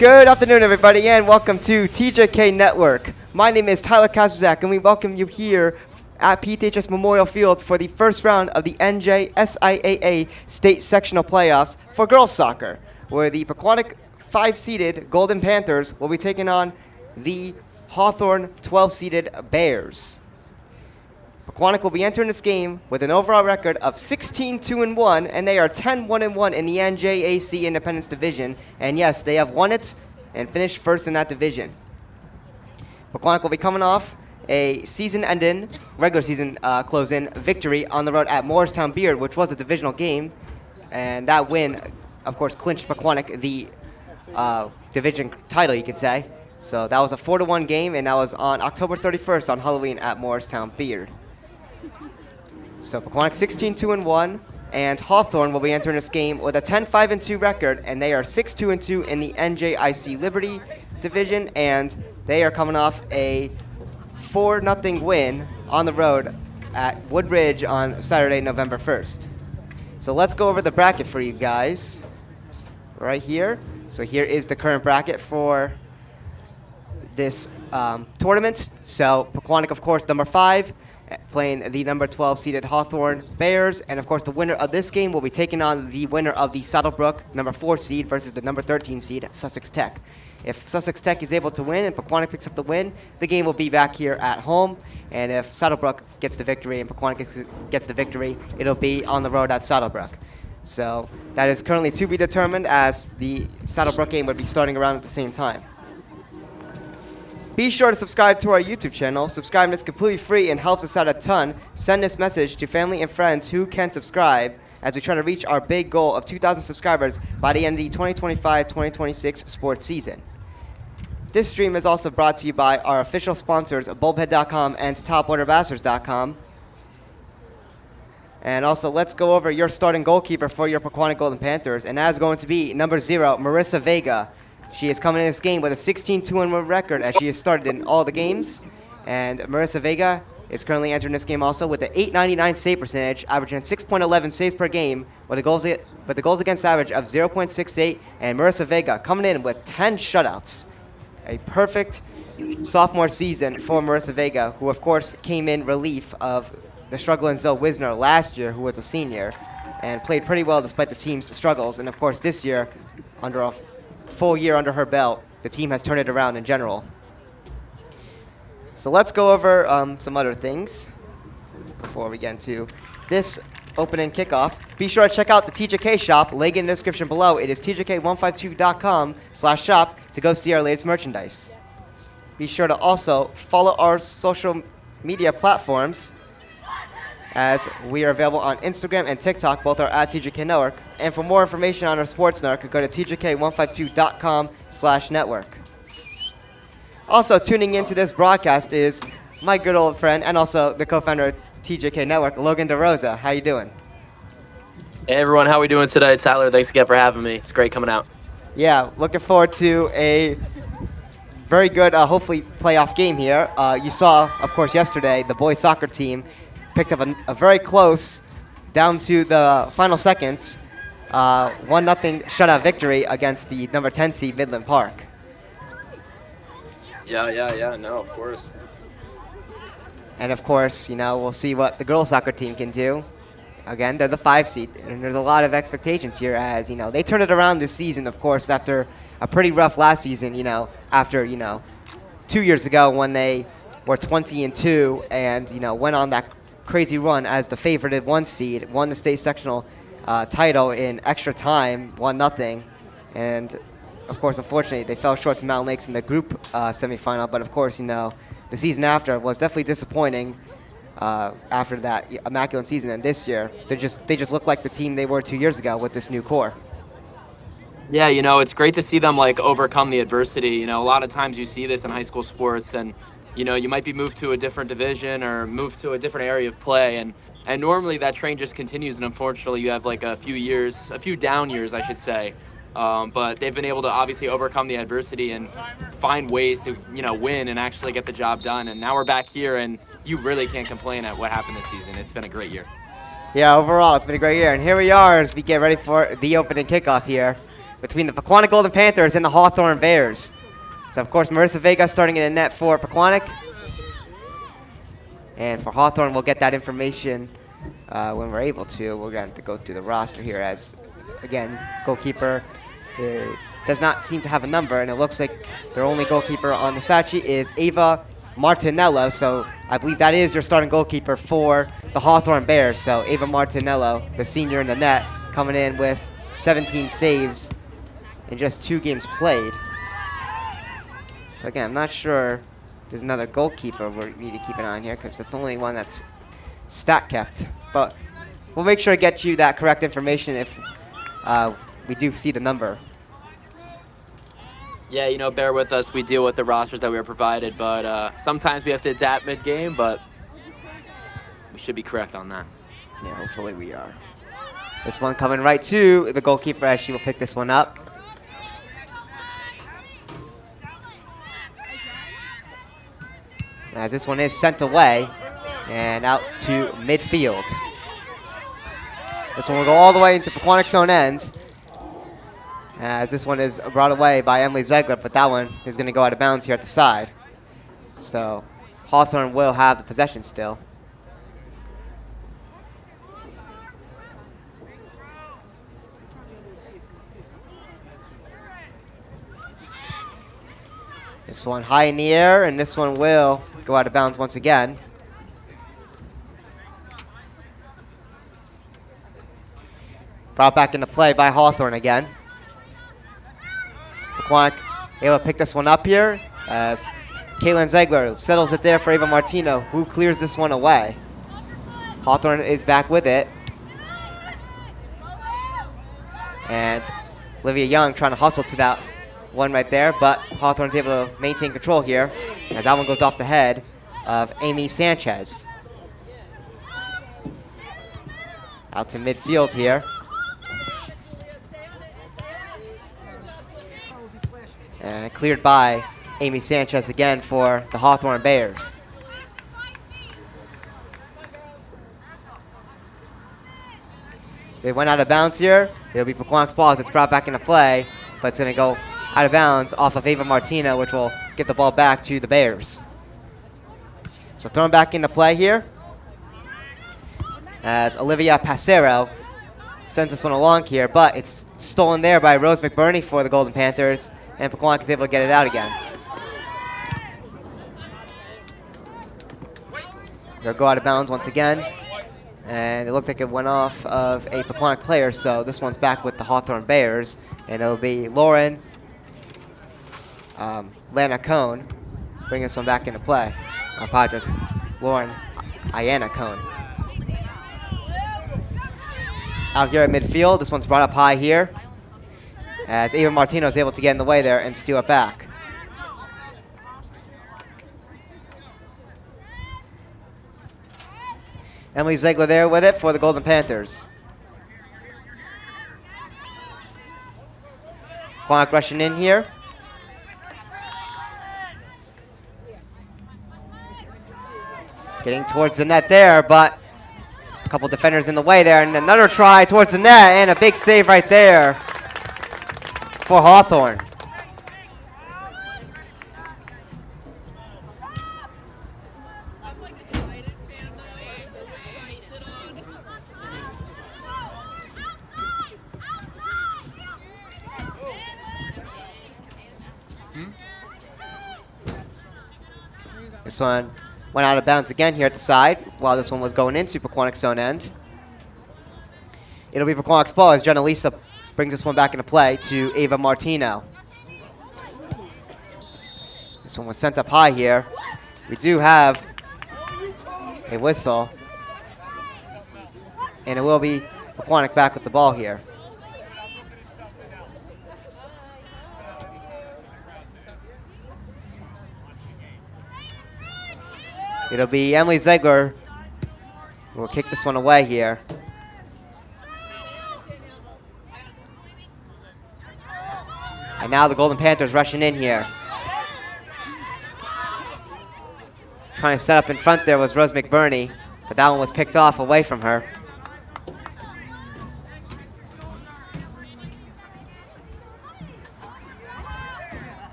Good afternoon, everybody, and welcome to TJK Network. My name is Tyler Kazuzak, and we welcome you here at PTHS Memorial Field for the first round of the NJSIAA State Sectional Playoffs for girls soccer, where the Pequannock 5-seeded Golden Panthers will be taking on the Hawthorne 12-seeded Bears. Pequannock will be entering this game with an overall record of 16-2-1, and they are 10-1-1 in the NJAC Independence Division. And yes, they have won it and finished first in that division. Pequannock will be coming off a season-ending, regular season close-in victory on the road at Morristown Beard, which was a divisional game. And that win, of course, clinched Pequannock the division title, you could say. So that was a 4-1 game, and that was on October 31st on Halloween at Morristown Beard. So Pequannock 16-2-1, and Hawthorne will be entering this game with a 10-5-2 record, and they are 6-2-2 in the NJIC Liberty division, and they are coming off a 4-0 win on the road at Woodridge on Saturday, November 1st. So let's go over the bracket for you guys right here. So here is the current bracket for this tournament. So Pequannock, of course, number 5, playing the number 12-seeded Hawthorne Bears. And, of course, the winner of this game will be taking on the winner of the Saddlebrook number 4 seed versus the number 13 seed, Sussex Tech. If Sussex Tech is able to win and Pequannock picks up the win, the game will be back here at home. And if Saddlebrook gets the victory and Pequannock gets the victory, it'll be on the road at Saddlebrook. So that is currently to be determined, as the Saddlebrook game would be starting around at the same time. Be sure to subscribe to our YouTube channel. Subscribing is completely free and helps us out a ton. Send this message to family and friends who can subscribe as we try to reach our big goal of 2,000 subscribers by the end of the 2025-2026 sports season. This stream is also brought to you by our official sponsors, Bulbhead.com and TopOrderBastards.com. And also, let's go over your starting goalkeeper for your Pequannock Golden Panthers, and that is going to be number 0, Marissa Vega. She is coming in this game with a 16-2-1 record, as she has started in all the games. And Marissa Vega is currently entering this game also with an .899 save percentage, averaging 6.11 saves per game, with the goals against average of 0.68. And Marissa Vega coming in with 10 shutouts. A perfect sophomore season for Marissa Vega, who, of course, came in relief of the struggling Zoe Wisner last year, who was a senior, and played pretty well despite the team's struggles. And, of course, this year, under a full year under her belt, the team has turned it around in general. So let's go over some other things before we get into this opening kickoff. Be sure to check out the TJK shop, link in the description below. It is tjk152.com/shop to go see our latest merchandise. Be sure to also follow our social media platforms, as we are available on Instagram and TikTok. Both are at TJK Network. And for more information on our sports network, go to tjk152.com/network. Also tuning into this broadcast is my good old friend and also the co-founder of TJK Network, Logan DeRosa. How you doing? Hey everyone, how are we doing today? Tyler, thanks again for having me. It's great coming out. Yeah, looking forward to a very good, hopefully, playoff game here. You saw, of course, yesterday, the boys soccer team picked up a very close, down to the final seconds, 1-0 shutout victory against the number 10 seed Midland Park. Yeah, no, of course. And of course, we'll see what the girls soccer team can do. Again, they're the 5 seed, and there's a lot of expectations here, as they turned it around this season, of course, after a pretty rough last season, after 2 years ago when they were 20-2 and went on that crazy run as the favorited 1 seed, won the state sectional title in extra time, 1-0, and of course, unfortunately, they fell short to Mountain Lakes in the group semifinal. But of course, the season after was definitely disappointing after that immaculate season. And this year, they just look like the team they were 2 years ago with this new core. Yeah, it's great to see them overcome the adversity. A lot of times you see this in high school sports, and you might be moved to a different division or moved to a different area of play, and normally that train just continues, and unfortunately you have a few down years, I should say. But they've been able to obviously overcome the adversity and find ways to win and actually get the job done. And now we're back here, and you really can't complain at what happened this season. It's been a great year. Yeah, overall it's been a great year, and here we are as we get ready for the opening kickoff here. between the Pequannock Golden Panthers and the Hawthorne Bears. So, of course, Marissa Vega starting in the net for Pequannock. And for Hawthorne, we'll get that information when we're able to. We're going to have to go through the roster here as, again, goalkeeper does not seem to have a number, and it looks like their only goalkeeper on the stat sheet is Ava Martinello. So I believe that is your starting goalkeeper for the Hawthorne Bears. So Ava Martinello, the senior in the net, coming in with 17 saves in just 2 games played. So again, I'm not sure there's another goalkeeper we need to keep an eye on here because that's the only one that's stat kept. But we'll make sure to get you that correct information if we do see the number. Yeah, you know, bear with us. We deal with the rosters that we were provided, but sometimes we have to adapt mid-game, but we should be correct on that. Yeah, hopefully we are. This one coming right to the goalkeeper as she will pick this one up. As this one is sent away and out to midfield. This one will go all the way into Pequannock's own end. As this one is brought away by Emily Zegler, but that one is going to go out of bounds here at the side. So Hawthorne will have the possession still. This one high in the air, and this one will go out of bounds once again. Brought back into play by Hawthorne again. Pequannock able to pick this one up here as Kaylin Zegler settles it there for Ava Martino, who clears this one away. Hawthorne is back with it. And Olivia Young trying to hustle to that one right there, but Hawthorne's able to maintain control here as that one goes off the head of Amy Sanchez. Out to midfield here. And cleared by Amy Sanchez again for the Hawthorne Bears. They went out of bounds here. It'll be Pequannock's ball as it's brought back into play, but it's going to go out of bounds off of Ava Martino, which will get the ball back to the Bears. So thrown back into play here as Olivia Passero sends this one along here, but it's stolen there by Rose McBurney for the Golden Panthers, and Pequannock is able to get it out again. They'll go out of bounds once again, and it looked like it went off of a Pequannock player, so this one's back with the Hawthorne Bears, and it'll be Lauren Lana Cohn bringing this one back into play. I apologize, Lauren Iana Cohn. Out here at midfield, this one's brought up high here as Ava Martino is able to get in the way there and steal it back. Emily Zegler there with it for the Golden Panthers. Pequannock rushing in here. Getting towards the net there, but a couple defenders in the way there, and another try towards the net, and a big save right there for Hawthorne. This one went out of bounds again here at the side while this one was going into Pequannock's own end. It'll be Pequannock's ball as Jenna Lisa brings this one back into play to Ava Martino. This one was sent up high here. We do have a whistle, and it will be Pequannock back with the ball here. It'll be Emily Zegler who will kick this one away here. And now the Golden Panthers rushing in here. Trying to set up in front there was Rose McBurney, but that one was picked off away from her.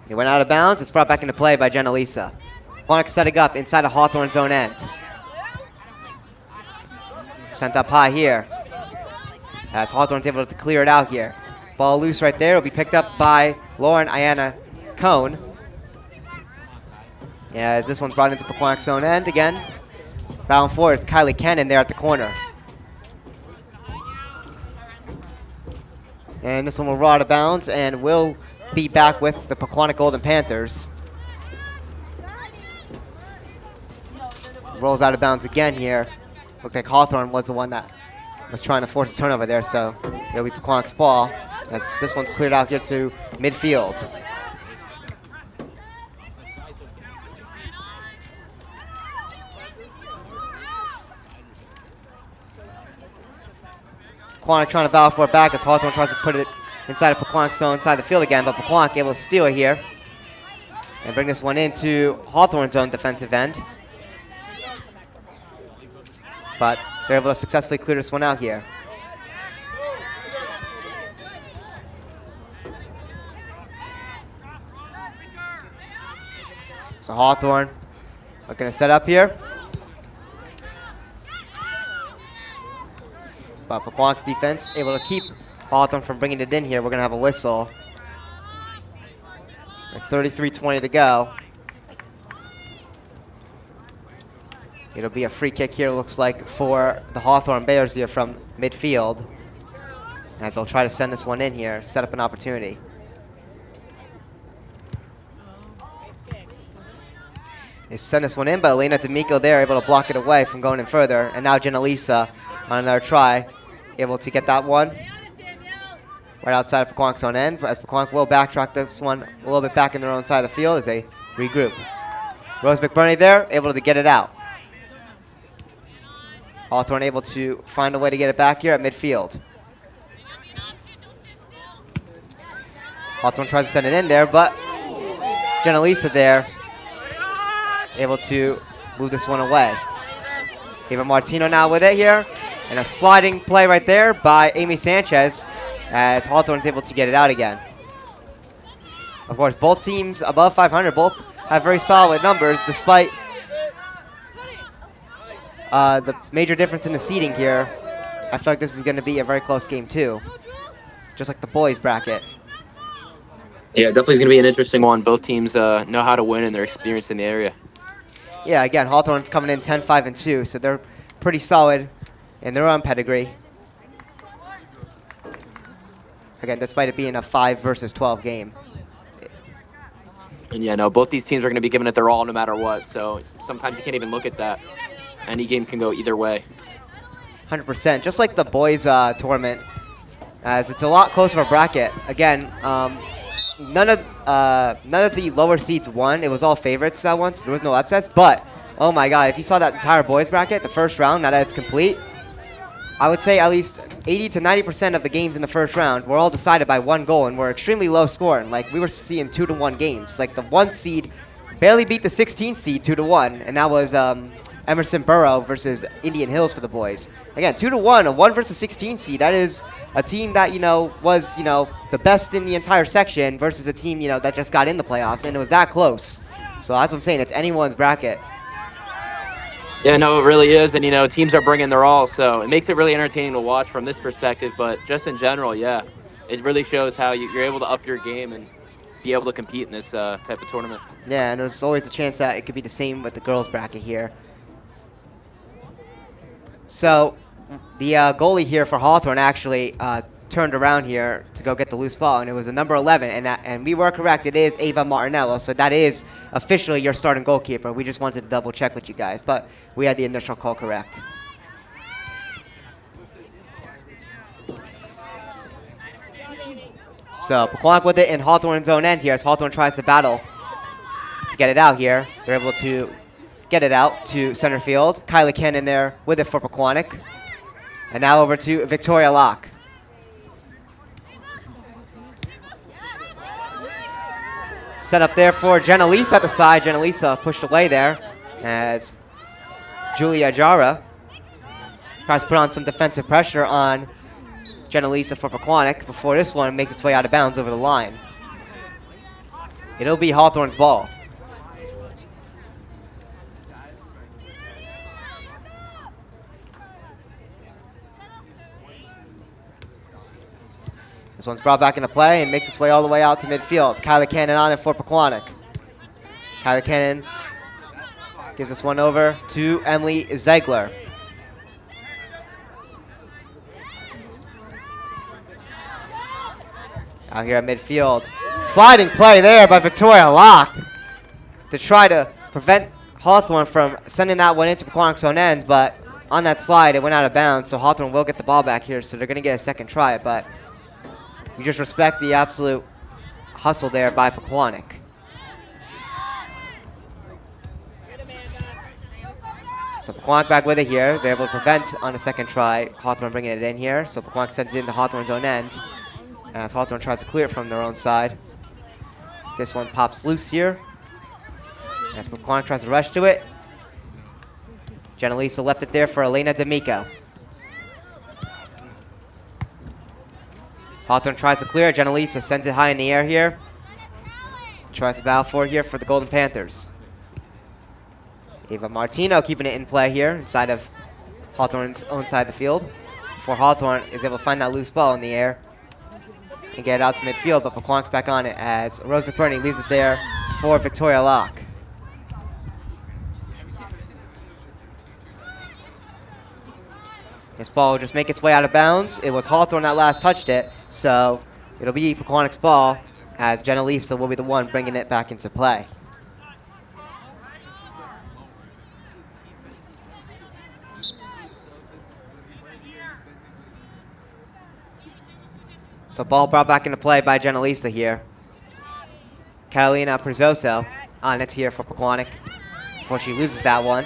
He went out of bounds. It's brought back into play by Jenalisa. Pequannock setting up inside of Hawthorne's own end. Sent up high here. As Hawthorne's able to clear it out here. Ball loose right there. Will be picked up by Lauren Ayana Cone. As this one's brought into Pequannock's own end again. Bound forward is Kylie Cannon there at the corner. And this one will roll out of bounds and will be back with the Pequannock Golden Panthers. Rolls out of bounds again here. Looked like Hawthorne was the one that was trying to force a turnover there, so it'll be Pequannock's ball. As this one's cleared out here to midfield. Pequannock trying to battle for it back as Hawthorne tries to put it inside of Pequannock's zone, inside the field again, but Pequannock able to steal it here and bring this one into Hawthorne's own defensive end. But they're able to successfully clear this one out here. So Hawthorne are going to set up here. But Pequannock's defense able to keep Hawthorne from bringing it in here. We're going to have a whistle. With 33:20 to go. It'll be a free kick here, looks like, for the Hawthorne Bears here from midfield. As they'll try to send this one in here, set up an opportunity. They send this one in, but Elena D'Amico there able to block it away from going in further. And now Jenalisa on another try, able to get that one right outside of Pequannock's own end. As Pequannock will backtrack this one a little bit back in their own side of the field as they regroup. Rose McBurney there, able to get it out. Hawthorne able to find a way to get it back here at midfield. Hawthorne tries to send it in there, but Jenalisa there able to move this one away. Ava Martino now with it here. And a sliding play right there by Amy Sanchez as Hawthorne's able to get it out again. Of course, both teams above 500, both have very solid numbers despite the major difference in the seeding here. I feel like this is going to be a very close game too, just like the boys bracket. Yeah, definitely is going to be an interesting one. Both teams know how to win and they're experienced in the area. Yeah, again, Hawthorne's coming in 10-5-2, so they're pretty solid in their own pedigree. Again, despite it being a 5 versus 12 game. And yeah, no, both these teams are going to be giving it their all no matter what. So sometimes you can't even look at that. Any game can go either way. 100%, just like the boys tournament, as it's a lot closer of a bracket. Again, none of the lower seeds won. It was all favorites that once. There was no upsets, but oh my God, if you saw that entire boys bracket, the first round, now that it's complete, I would say at least 80 to 90% of the games in the first round were all decided by one goal and were extremely low scoring. Like we were seeing 2-1 games. Like the 1 seed barely beat the 16 seed 2-1, and that was Emerson Borough versus Indian Hills for the boys. Again, 2-1, a 1 versus 16 seed. That is a team that was the best in the entire section versus a team that just got in the playoffs, and it was that close. So that's what I'm saying. It's anyone's bracket. Yeah, no, it really is. And, teams are bringing their all. So it makes it really entertaining to watch from this perspective. But just in general, yeah, it really shows how you're able to up your game and be able to compete in this type of tournament. Yeah, and there's always a chance that it could be the same with the girls' bracket here. So the goalie here for Hawthorne actually turned around here to go get the loose ball, and it was a number 11, and we were correct. It is Ava Martinello, so that is officially your starting goalkeeper. We just wanted to double check with you guys, but we had the initial call correct. So Pequannock with it in Hawthorne's own end here as Hawthorne tries to battle to get it out here. They're able to get it out to center field. Kylie Cannon there with it for Pequannock. And now over to Victoria Locke. Set up there for Jenalisa at the side. Jenalisa pushed away there as Julia Jara tries to put on some defensive pressure on Jenalisa for Pequannock before this one makes its way out of bounds over the line. It'll be Hawthorne's ball. This one's brought back into play and makes its way all the way out to midfield. Kylie Cannon on it for Pequannock. Kylie Cannon gives this one over to Emily Ziegler. Out here at midfield. Sliding play there by Victoria Locke to try to prevent Hawthorne from sending that one into Pequannock's own end, but on that slide, it went out of bounds, so Hawthorne will get the ball back here, so they're going to get a second try, but you just respect the absolute hustle there by Pequannock. So Pequannock back with it here. They're able to prevent on a second try. Hawthorne bringing it in here, so Pequannock sends it into Hawthorne's own end as Hawthorne tries to clear it from their own side. This one pops loose here as Pequannock tries to rush to it. Jenna-Lisa left it there for Elena D'Amico. Hawthorne tries to clear it. Jenna-Lisa sends it high in the air here. Tries to battle for it here for the Golden Panthers. Ava Martino keeping it in play here inside of Hawthorne's own side of the field. Before Hawthorne is able to find that loose ball in the air and get it out to midfield, but Pequannock's back on it as Rose McBurney leaves it there for Victoria Locke. This ball will just make its way out of bounds. It was Hawthorne that last touched it, so it'll be Pequannock's ball as Jenna-Lisa will be the one bringing it back into play. So ball brought back into play by Jenna-Lisa here. Carolina Prezzoso on it here for Pequannock before she loses that one.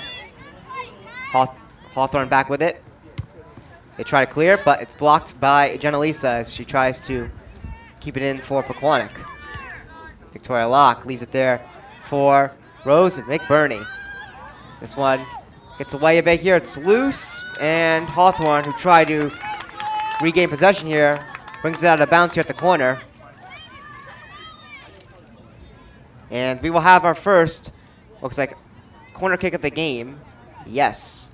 Hawthorne back with it. They try to clear, but it's blocked by Jenna-Lisa as she tries to keep it in for Pequannock. Victoria Locke leaves it there for Rose McBurney. This one gets away a bit here. It's loose, and Hawthorne, who tried to regain possession here, brings it out of bounds here at the corner. And we will have our first, looks like, corner kick of the game. Yes.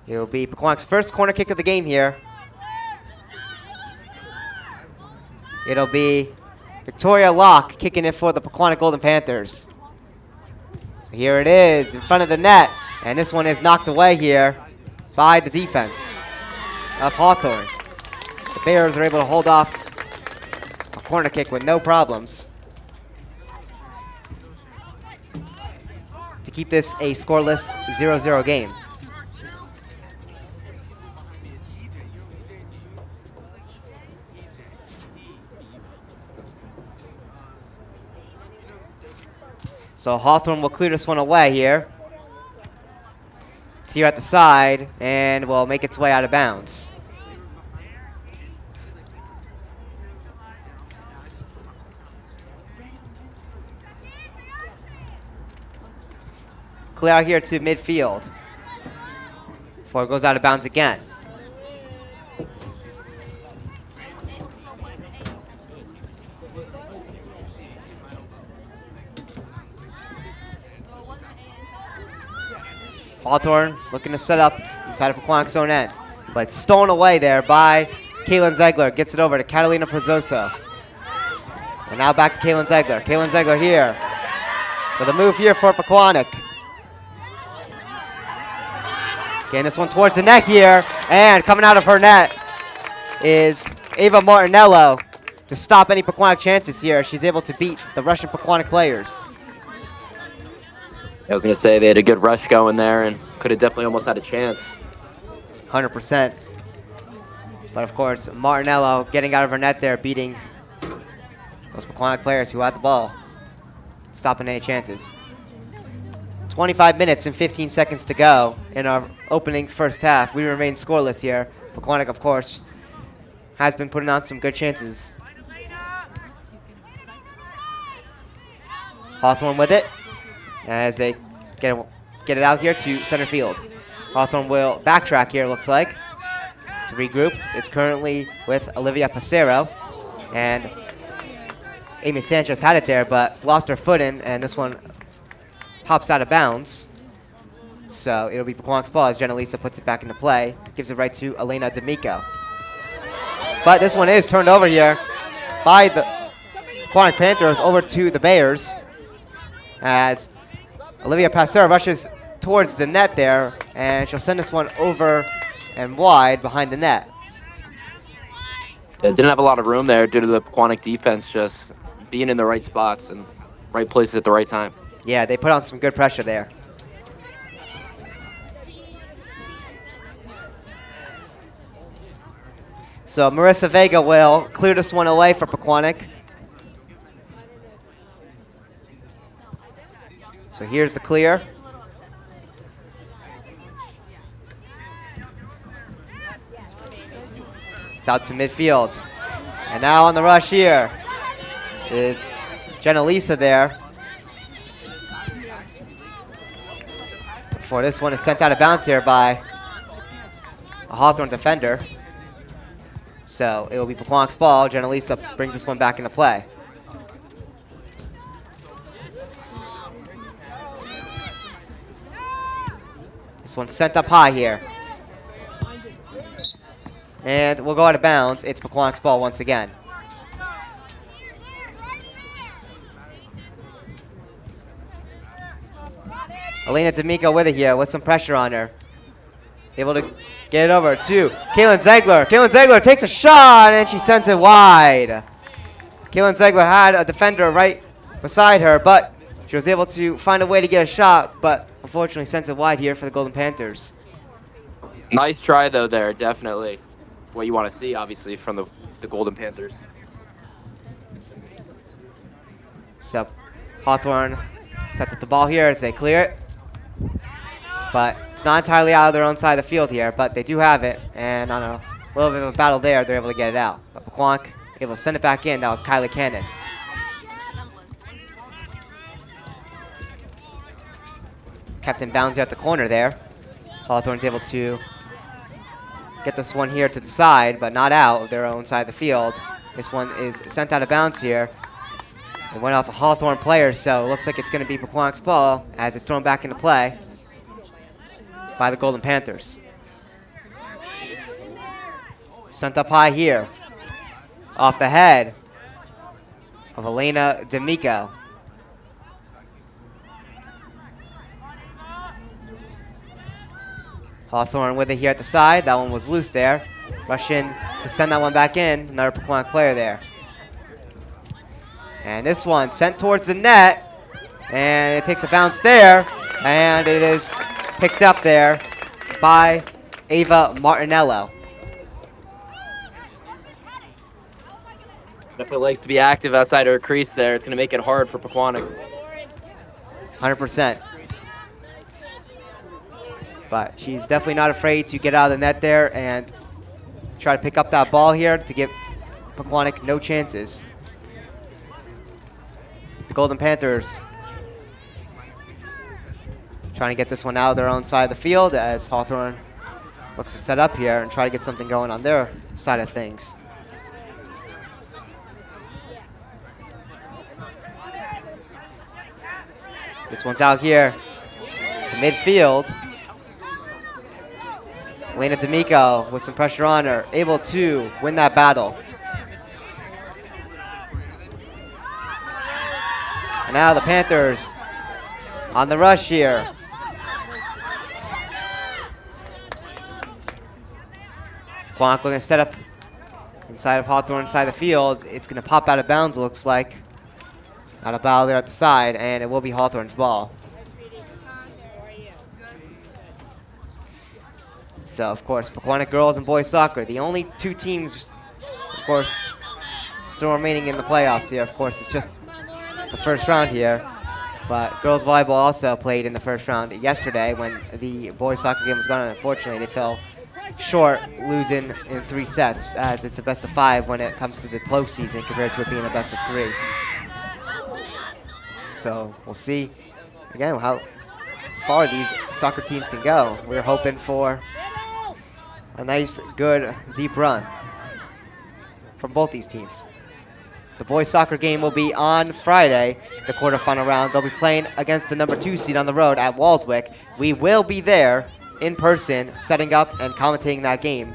It will be Pequannock's first corner kick of the game here. It'll be Victoria Locke kicking it for the Pequannock Golden Panthers. So here it is in front of the net. And this one is knocked away here by the defense of Hawthorne. The Bears are able to hold off a corner kick with no problems to keep this a scoreless 0-0 game. So Hawthorne will clear this one away here. It's here at the side and will make its way out of bounds. Clear out here to midfield before it goes out of bounds again. Hawthorne looking to set up inside of Pequannock's own end, but it's stolen away there by Kaylin Ziegler. Gets it over to Catalina Prezzoso. And now back to Kaylin Ziegler. Kaylin Ziegler here with a move here for Pequannock. Getting this one towards the net here, and coming out of her net is Ava Martinello to stop any Pequannock chances here. She's able to beat the Russian Pequannock players. I was going to say they had a good rush going there and could have definitely almost had a chance. 100%. But of course, Martinello getting out of her net there, beating those Pequannock players who had the ball, stopping any chances. 25 minutes and 15 seconds to go in our opening first half. We remain scoreless here. Pequannock, of course, has been putting on some good chances. Hawthorne with it as they get it out here to center field. Hawthorne will backtrack here, looks like, to regroup. It's currently with Olivia Passero, and Amy Sanchez had it there, but lost her footing, and this one pops out of bounds. So it'll be Pequannock's ball as Jenna Lisa puts it back into play. Gives it right to Elena D'Amico. But this one is turned over here by the Pequannock Panthers over to the Bears as Olivia Pasteur rushes towards the net there, and she'll send this one over and wide behind the net. It didn't have a lot of room there due to the Pequannock defense just being in the right spots and right places at the right time. Yeah, they put on some good pressure there. So Marissa Vega will clear this one away for Pequannock. So here's the clear. It's out to midfield. And now on the rush here is Jenna Lisa there. Before this one is sent out of bounds here by a Hawthorne defender. So it will be Pequannock's ball. Jenna Lisa brings this one back into play. This one's sent up high here. And we'll go out of bounds. It's Pequannock's ball once again. Elena D'Amico with it here with some pressure on her. Able to get it over to Kaylin Zegler. Kaylin Zegler takes a shot and she sends it wide. Kaylin Zegler had a defender right beside her, but she was able to find a way to get a shot, but unfortunately sends it wide here for the Golden Panthers. Nice try, though, there, definitely. What you want to see, obviously, from the Golden Panthers. So Hawthorne sets up the ball here as they clear it. But it's not entirely out of their own side of the field here, but they do have it. And on a little bit of a battle there, they're able to get it out. But Pequannock able to send it back in. That was Kylie Cannon. Kept in bounds here at the corner there. Hawthorne's able to get this one here to the side, but not out of their own side of the field. This one is sent out of bounds here. It went off a Hawthorne player, so it looks like it's going to be Pequannock's ball as it's thrown back into play by the Golden Panthers. Sent up high here. Off the head of Elena D'Amico. Hawthorne with it here at the side. That one was loose there. Rush in to send that one back in. Another Pequannock player there. And this one sent towards the net. And it takes a bounce there. And it is picked up there by Ava Martinello. Definitely likes to be active outside her crease there. It's going to make it hard for Pequannock. 100%. But she's definitely not afraid to get out of the net there and try to pick up that ball here to give Pequannock no chances. The Golden Panthers trying to get this one out of their own side of the field as Hawthorne looks to set up here and try to get something going on their side of things. This one's out here to midfield. Elena D'Amico with some pressure on her, able to win that battle. And now the Panthers on the rush here. Pequannock looking to set up inside of Hawthorne, inside the field. It's going to pop out of bounds, it looks like. Out of battle there at the side, and it will be Hawthorne's ball. So, of course, Pequannock girls and boys soccer, the only two teams, of course, still remaining in the playoffs here. Of course, it's just the first round here. But girls volleyball also played in the first round yesterday when the boys soccer game was gone. Unfortunately, they fell short, losing in 3 sets, as it's a best of 5 when it comes to the postseason compared to it being a best of 3. So we'll see, again, how far these soccer teams can go. We're hoping for a nice, good, deep run from both these teams. The boys soccer game will be on Friday, the quarterfinal round. They'll be playing against the number 2 seed on the road at Waldwick. We will be there in person, setting up and commentating that game.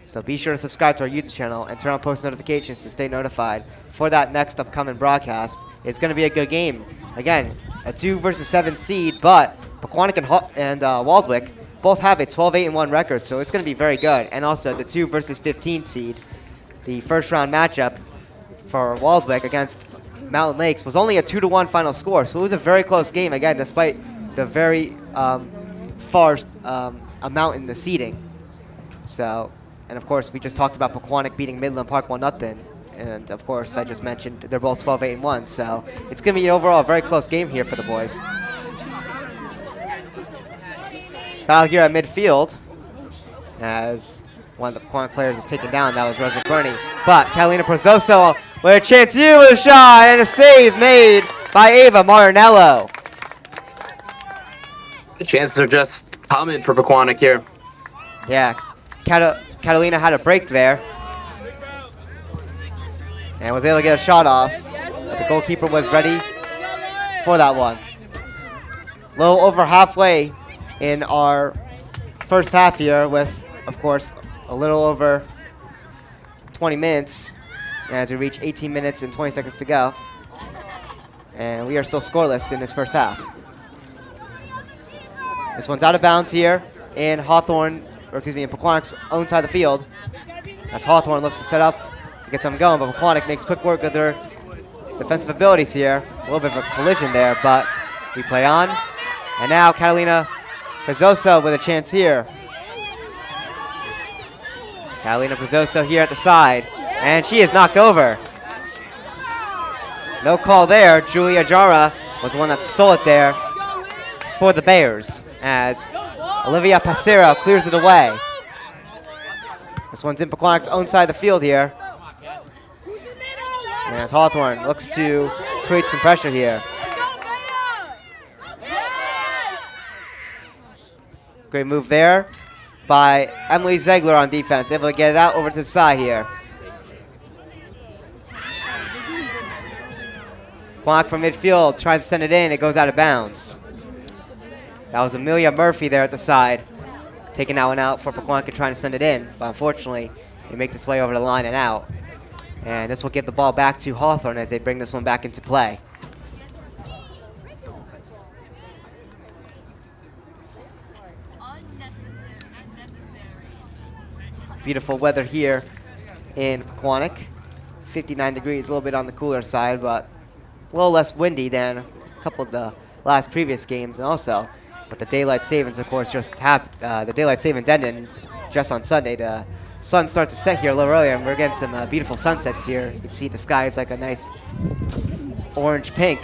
So be sure to subscribe to our YouTube channel and turn on post notifications to stay notified for that next upcoming broadcast. It's going to be a good game. Again, a 2 versus 7 seed, but Pequannock and Waldwick both have a 12-8-1 record, so it's going to be very good. And also the 2 versus 15 seed, the first round matchup for Waldwick against Mountain Lakes was only a 2-1 final score, so it was a very close game, again, despite the very far amount in the seeding. So, and of course, we just talked about Pequannock beating Midland Park 1-0. And of course, I just mentioned they're both 12-8-1, so it's going to be overall a very close game here for the boys. Battle here at midfield, as one of the Pequannock players is taken down. That was Rose McBurney. But Catalina Prozoso with a chance here with a shot and a save made by Ava Marinello. The chances are just coming for Pequannock here. Yeah, Catalina had a break there and was able to get a shot off, but the goalkeeper was ready for that one. A little over halfway in our first half here with, of course, a little over 20 minutes as we reach 18 minutes and 20 seconds to go. And we are still scoreless in this first half. This one's out of bounds here in Hawthorne, or excuse me, in Pequannock's own side of the field. As Hawthorne looks to set up to get something going, but Pequannock makes quick work of their defensive abilities here. A little bit of a collision there, but we play on. And now Catalina Pizzoso with a chance here. Catalina Pizzoso here at the side, and she is knocked over. No call there. Julia Jara was the one that stole it there for the Bears, as Olivia Passero clears it away. This one's in Pequannock's own side of the field here. And as Hawthorne looks to create some pressure here. Great move there by Emily Zegler on defense, able to get it out over to the side here. Pequannock from midfield tries to send it in, it goes out of bounds. That was Amelia Murphy there at the side, taking that one out for Pequannock and trying to send it in, but unfortunately, it makes its way over the line and out. And this will give the ball back to Hawthorne as they bring this one back into play. Beautiful weather here in Pequannock. 59 degrees, a little bit on the cooler side, but a little less windy than a couple of the last previous games, and also, but the daylight savings, of course, the daylight savings ended just on Sunday. The sun starts to set here a little earlier, and we're getting some beautiful sunsets here. You can see the sky is like a nice orange pink.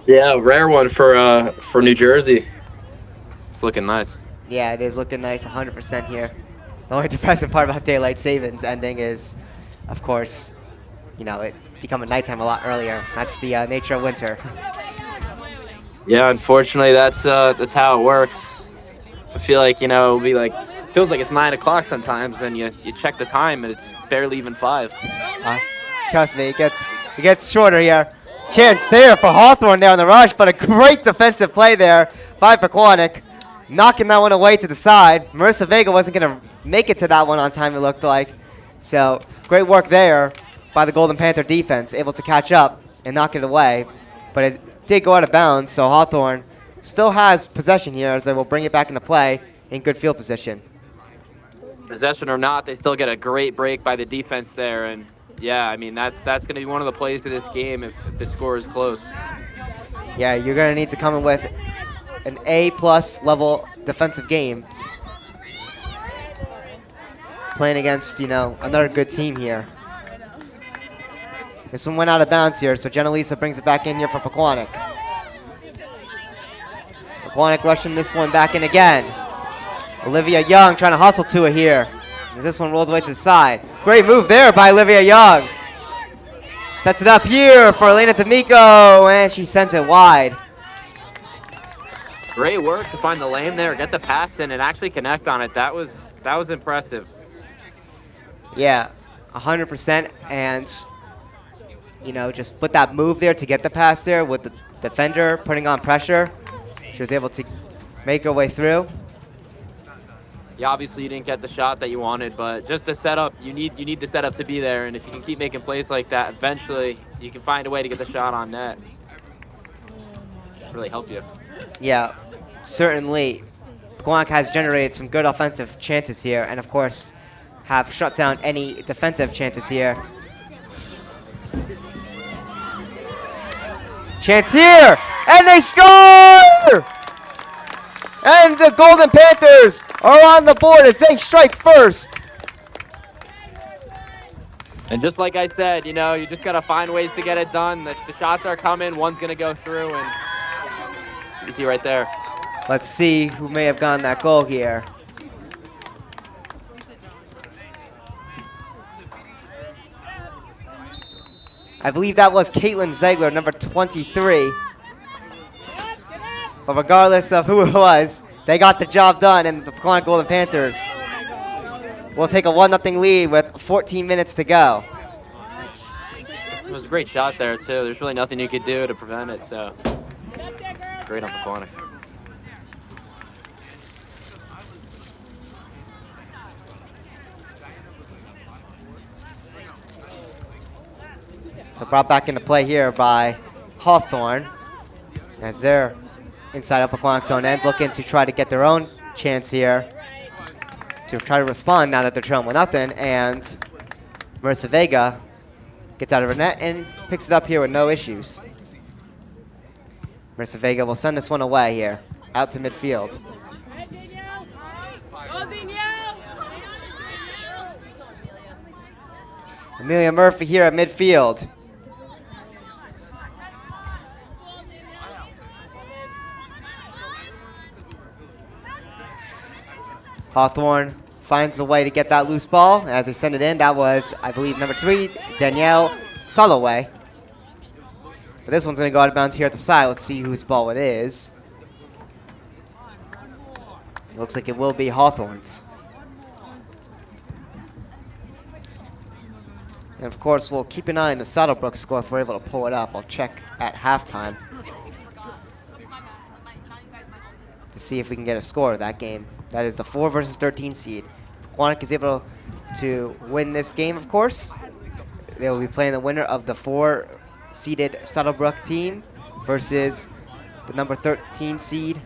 Yeah, a rare one for New Jersey. It's looking nice. Yeah, it is looking nice, 100% here. The only depressing part about daylight savings ending is, of course, you know, it becoming nighttime a lot earlier. That's the nature of winter. Yeah, unfortunately, that's how it works. I feel like, you know, it'll be like, feels like it's 9 o'clock sometimes, and you check the time and it's barely even 5. Trust me, it gets shorter here. Chance there for Hawthorne there on the rush, but a great defensive play there by Pequannock, knocking that one away to the side. Marissa Vega wasn't going to make it to that one on time, it looked like. So great work there by the Golden Panther defense, able to catch up and knock it away. But it did go out of bounds, so Hawthorne still has possession here as they will bring it back into play in good field position. Possession or not, they still get a great break by the defense there. And yeah, I mean, that's going to be one of the plays of this game if the score is close. Yeah, you're going to need to come in with an A+ level defensive game, playing against, you know, another good team here. This one went out of bounds here, so Jenna-Lisa brings it back in here for Pequannock. Pequannock rushing this one back in again. Olivia Young trying to hustle to it here. As this one rolls away to the side. Great move there by Olivia Young. Sets it up here for Elena D'Amico, and she sends it wide. Great work to find the lane there, get the pass in, and actually connect on it. That was impressive. Yeah, 100%, and you know, just put that move there to get the pass there with the defender putting on pressure. She was able to make her way through. Yeah, obviously you didn't get the shot that you wanted, but just the setup, you need the setup to be there, and if you can keep making plays like that, eventually you can find a way to get the shot on net. Really help you. Yeah, certainly. Pequannock has generated some good offensive chances here, and of course have shut down any defensive chances here. Chance here, and they score! And the Golden Panthers are on the board as they strike first. And just like I said, you know, you just got to find ways to get it done. The shots are coming, one's going to go through, and you see right there. Let's see who may have gotten that goal here. I believe that was Caitlin Ziegler, number 23. But regardless of who it was, they got the job done, and the Pequannock Golden Panthers will take a 1-0 lead with 14 minutes to go. It was a great shot there, too. There's really nothing you could do to prevent it, so great on Pequannock. So brought back into play here by Hawthorne as they're inside of Pequannock's own end, looking to try to get their own chance here to try to respond now that they're trailing 1-0. And Marissa Vega gets out of her net and picks it up here with no issues. Marissa Vega will send this one away here, out to midfield. Amelia Murphy here at midfield. Hawthorne finds a way to get that loose ball as they send it in. That was, I believe, number 3, Danielle Soloway. But this one's going to go out of bounds here at the side. Let's see whose ball it is. Looks like it will be Hawthorne's. And of course, we'll keep an eye on the Saddlebrook score if we're able to pull it up. I'll check at halftime to see if we can get a score of that game. That is the 4 versus 13 seed. Pequannock is able to win this game, of course. They will be playing the winner of the 4-seeded Saddlebrook team versus the number 13 seed,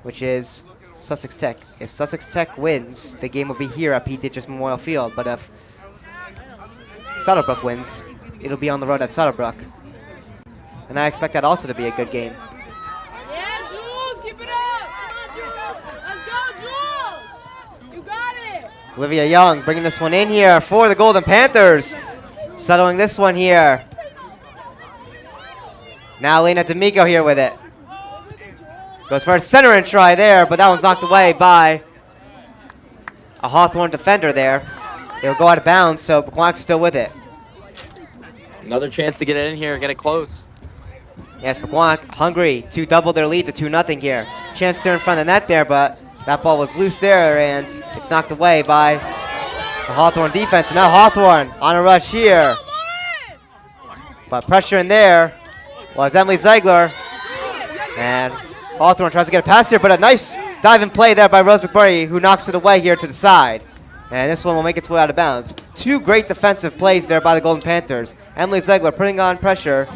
which is Sussex Tech. If Sussex Tech wins, the game will be here at PTHS Memorial Field. But if Saddlebrook wins, it'll be on the road at Saddlebrook. And I expect that also to be a good game. Olivia Young bringing this one in here for the Golden Panthers. Settling this one here. Now Lena D'Amico here with it. Goes for a center and try there, but that one's knocked away by a Hawthorne defender there. It'll go out of bounds, so Pequannock's still with it. Another chance to get it in here, get it close. Yes, Pequannock hungry to double their lead to 2-0 here. Chance there in front of the net there, but that ball was loose there, and it's knocked away by the Hawthorne defense. And now Hawthorne on a rush here. But pressure in there was Emily Ziegler. And Hawthorne tries to get a pass here, but a nice dive and play there by Rose McBurney, who knocks it away here to the side. And this one will make its way out of bounds. 2 great defensive plays there by the Golden Panthers. Emily Ziegler putting on pressure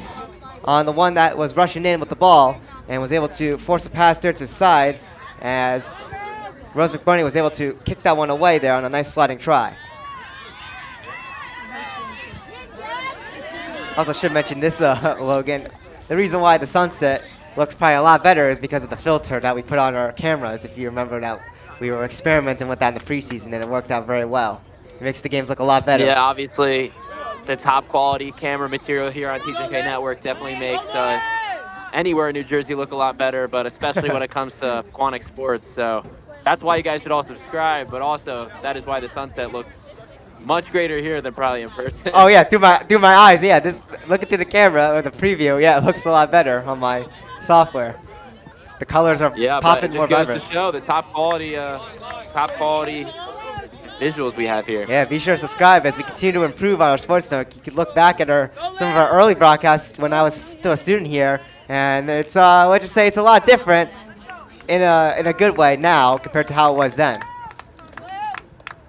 on the one that was rushing in with the ball and was able to force a pass there to the side as Rose McBurney was able to kick that one away there on a nice sliding try. Also should mention this, Logan. The reason why the sunset looks probably a lot better is because of the filter that we put on our cameras. If you remember that we were experimenting with that in the preseason and it worked out very well. It makes the games look a lot better. Yeah, obviously the top quality camera material here on TJK Network definitely makes anywhere in New Jersey look a lot better, but especially when it comes to Pequannock sports. So that's why you guys should all subscribe, but also that is why the sunset looks much greater here than probably in person. Oh yeah, through my eyes, yeah. This looking through the camera or the preview, yeah, it looks a lot better on my software. The colors are popping more vibrant. Yeah, but it just goes to show the top quality visuals we have here. Yeah, be sure to subscribe as we continue to improve on our sports network. You can look back at some of our early broadcasts when I was still a student here, and it's let's just say it's a lot different in a good way now compared to how it was then.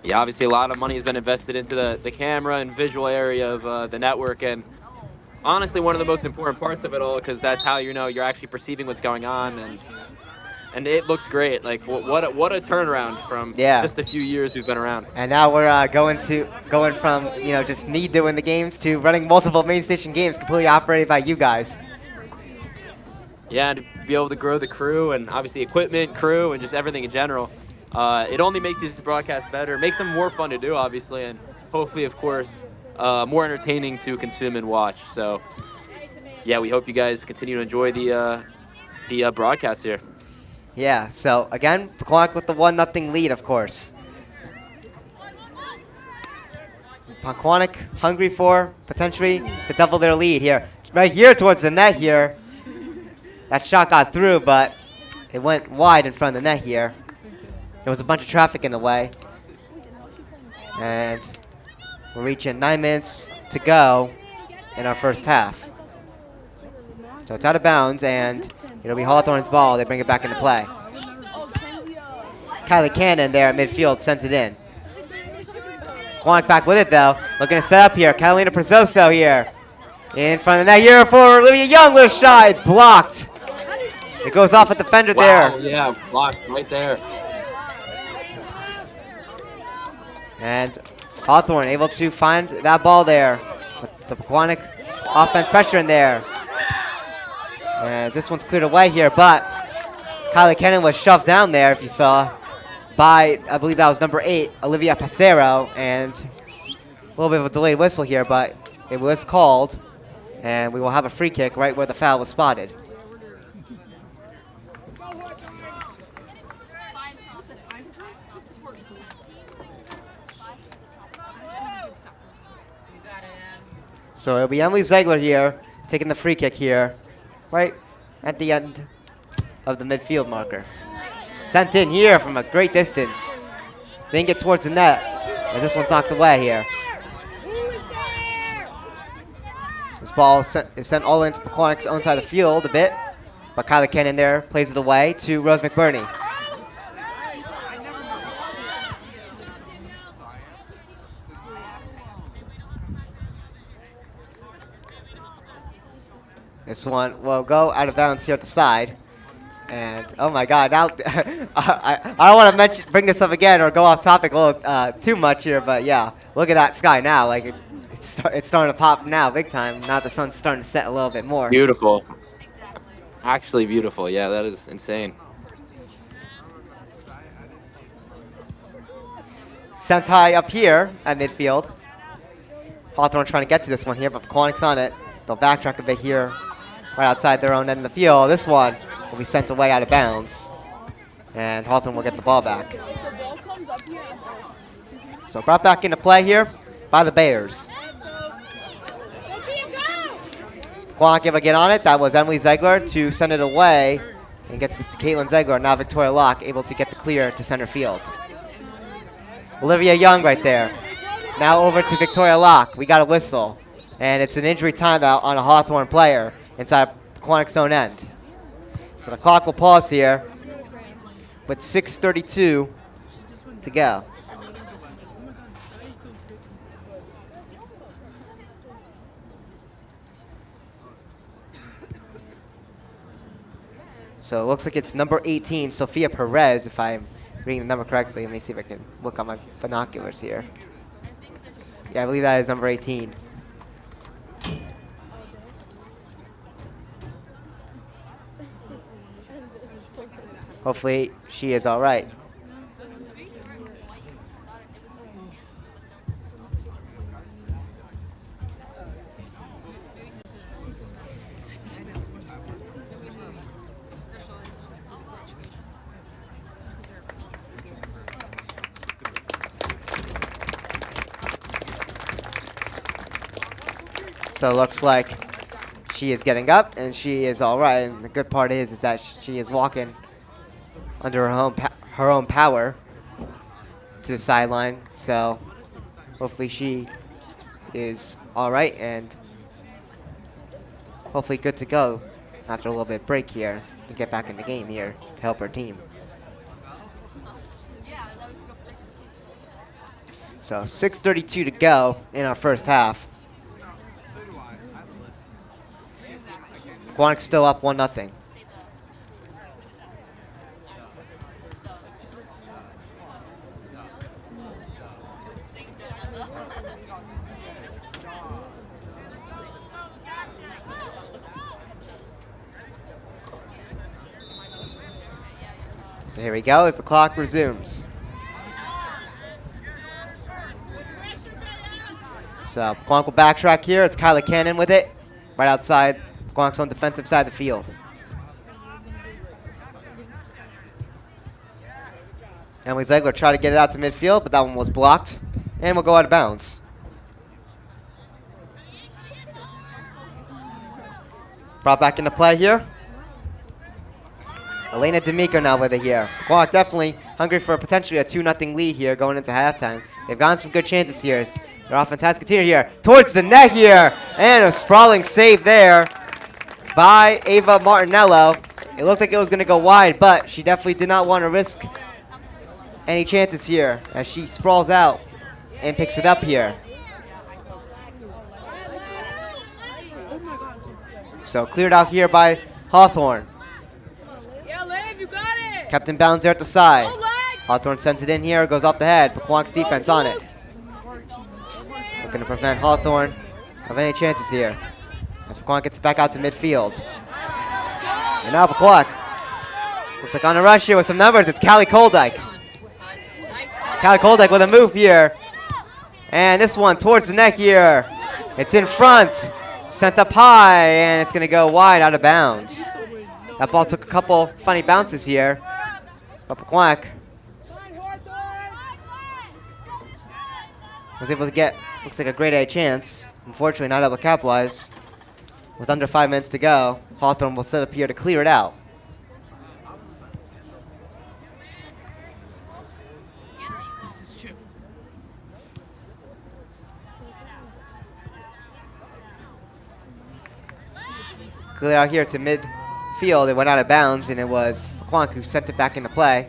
Yeah, obviously a lot of money has been invested into the camera and visual area of the network, and honestly one of the most important parts of it all, because that's how you're actually perceiving what's going on, and it looks great. Like what a turnaround from just a few years we've been around. And now we're going from just me doing the games to running multiple main station games completely operated by you guys. Yeah, and to be able to grow the crew and obviously equipment, crew, and just everything in general. It only makes these broadcasts better, makes them more fun to do, obviously, and hopefully, of course, more entertaining to consume and watch. So, yeah, we hope you guys continue to enjoy the broadcast here. Yeah. So again, Pequannock with the 1-0 lead, of course. Pequannock hungry for potentially to double their lead here, right here towards the net here. That shot got through, but it went wide in front of the net here. There was a bunch of traffic in the way. And we're reaching 9 minutes to go in our first half. So it's out of bounds, and it'll be Hawthorne's ball. They bring it back into play. Kylie Cannon there at midfield sends it in. Pequannock back with it, though. Looking to set up here. Catalina Prezzoso here. In front of the net here for Olivia Young. Little shot. It's blocked. It goes off a defender there. Yeah, blocked right there. And Hawthorne able to find that ball there. With the Pequannock offense pressure in there. As this one's cleared away here, but Kylie Cannon was shoved down there, if you saw, by, I believe that was number 8, Olivia Passero. And a little bit of a delayed whistle here, but it was called. And we will have a free kick right where the foul was spotted. So it'll be Emily Ziegler here, taking the free kick here, right at the end of the midfield marker. Sent in here from a great distance. Didn't get towards the net, as this one's knocked away here. This ball is sent all into Pequannock's own side of the field a bit, but Kylie Cannon there plays it away to Rose McBurney. This one will go out of bounds here at the side. And, oh my God, now I don't want to bring this up again or go off topic a little too much here, but yeah, look at that sky now. Like, it's starting to pop now, big time. Now the sun's starting to set a little bit more. Beautiful. Actually beautiful. Yeah, that is insane. Sent high up here at midfield. Hawthorne trying to get to this one here, but Pequannock's on it. They'll backtrack a bit here, right outside their own end of the field. This one will be sent away out of bounds, and Hawthorne will get the ball back. So brought back into play here by the Bears. Pequannock able to get on it. That was Emily Ziegler to send it away, and gets it to Caitlin Ziegler. Now Victoria Locke able to get the clear to center field. Olivia Young right there. Now over to Victoria Locke. We got a whistle, and it's an injury timeout on a Hawthorne player inside Pequannock's own end. So the clock will pause here with 6:32 to go. So it looks like it's number 18, Sophia Perez, if I'm reading the number correctly. Let me see if I can look on my binoculars here. Yeah, I believe that is number 18. Hopefully she is all right. So it looks like she is getting up and she is all right. And the good part is that she is walking under her own power to the sideline. So hopefully she is all right and hopefully good to go after a little bit of break here to get back in the game here to help her team. So 6:32 to go in our first half. Pequannock's still up 1-0. So here we go as the clock resumes. So Pequannock will backtrack here. It's Kyla Cannon with it, right outside Pequannock's own defensive side of the field. Emily Ziegler tried to get it out to midfield, but that one was blocked, and will go out of bounds. Brought back into play here. Elena D'Amico now with it here. Pequannock definitely hungry for potentially a 2-0 lead here going into halftime. They've gotten some good chances here. Their offense has continued here. Towards the net here. And a sprawling save there by Ava Martinello. It looked like it was going to go wide, but she definitely did not want to risk any chances here as she sprawls out and picks it up here. So cleared out here by Hawthorne. Kept in bounds there at the side. Hawthorne sends it in here, goes off the head. Pequannock's defense on it. Looking to prevent Hawthorne of any chances here. As Pequannock gets it back out to midfield. And now Pequannock looks like on a rush here with some numbers. It's Callie Koldyke. Callie Koldyke with a move here. And this one towards the net here. It's in front. Sent up high, and it's going to go wide out of bounds. That ball took a couple funny bounces here. But Pequannock was able to get, looks like a grade A chance. Unfortunately, not able to capitalize. With under 5 minutes to go, Hawthorne will set up here to clear it out. Clear out here to midfield. It went out of bounds, and it was Pequannock who sent it back into play.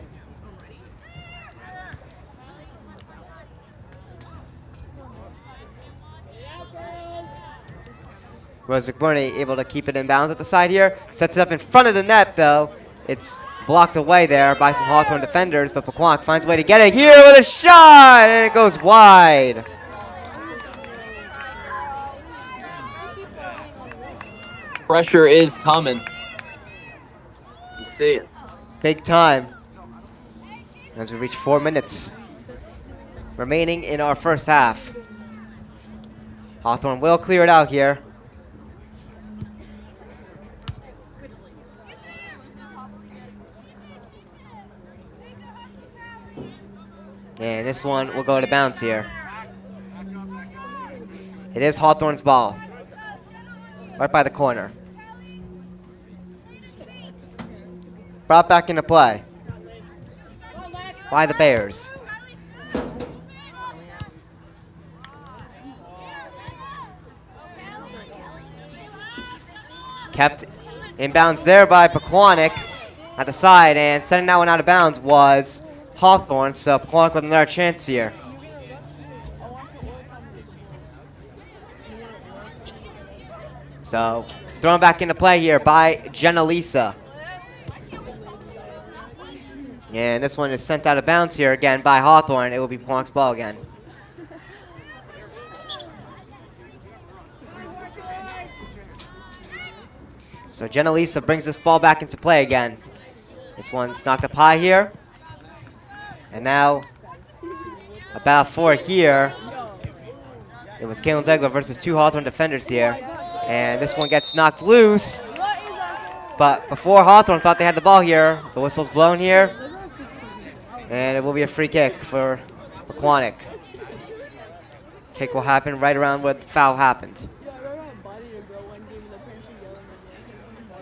Rose McBurney able to keep it in bounds at the side here. Sets it up in front of the net, though. It's blocked away there by some Hawthorne defenders, but Pequannock finds a way to get it here with a shot, and it goes wide. Pressure is coming. You see it. Big time. As we reach 4 minutes remaining in our first half. Hawthorne will clear it out here. And this one will go to bounds here. It is Hawthorne's ball. Right by the corner. Brought back into play by the Bears. Kept in bounds there by Pequannock at the side, and sending that one out of bounds was Hawthorne, so Pequannock with another chance here. So thrown back into play here by Jenna Lisa. And this one is sent out of bounds here again by Hawthorne. It will be Pequannock's ball again. So Jenna Lisa brings this ball back into play again. This one's knocked up high here. And now about 4 here. It was Caitlin Ziegler versus 2 Hawthorne defenders here. And this one gets knocked loose. But before Hawthorne thought they had the ball here, the whistle's blown here. And it will be a free kick for Pequannock. Kick will happen right around where the foul happened.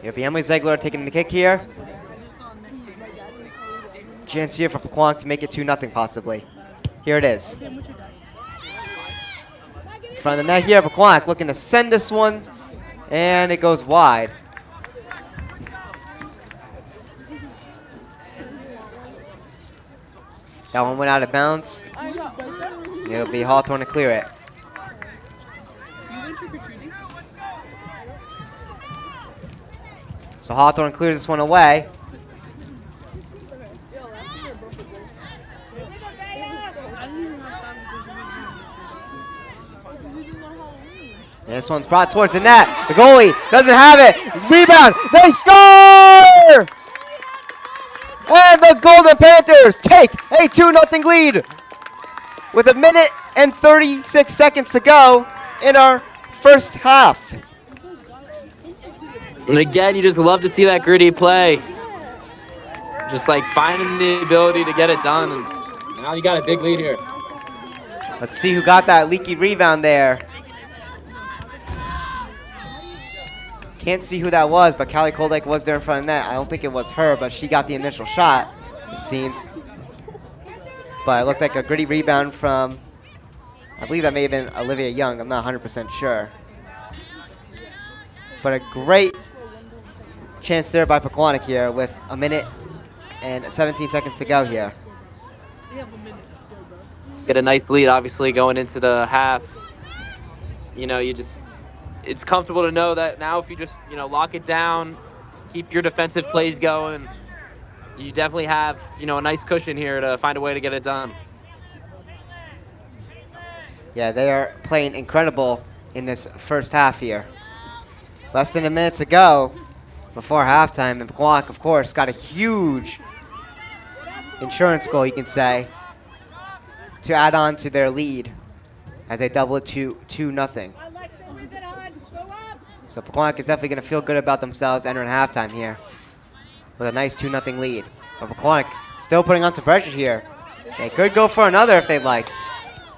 It'll be Emily Ziegler taking the kick here. Chance here for Pequannock to make it 2-0 possibly. Here it is. In front of the net here, Pequannock looking to send this one, and it goes wide. That one went out of bounds. It'll be Hawthorne to clear it. So Hawthorne clears this one away. And this one's brought towards the net. The goalie doesn't have it. Rebound. They score! And the Golden Panthers take a 2-0 lead with 1 minute and 36 seconds to go in our first half. And again, you just love to see that gritty play. Just like finding the ability to get it done. And now you got a big lead here. Let's see who got that leaky rebound there. Can't see who that was, but Callie Koldeck was there in front of net. I don't think it was her, but she got the initial shot, it seems. But it looked like a gritty rebound from, I believe that may have been Olivia Young. I'm not 100% sure. But a great chance there by Pequannock here with 1 minute and 17 seconds to go here. Get a nice lead, obviously, going into the half. You know, it's comfortable to know that now if you just, lock it down, keep your defensive plays going, you definitely have, a nice cushion here to find a way to get it done. Yeah, they are playing incredible in this first half here. Less than a minute to go before halftime, and Pequannock, of course, got a huge insurance goal, you can say, to add on to their lead as they double it to 2-0. So Pequannock is definitely going to feel good about themselves entering halftime here with a nice 2-0 lead. But Pequannock still putting on some pressure here. They could go for another if they'd like.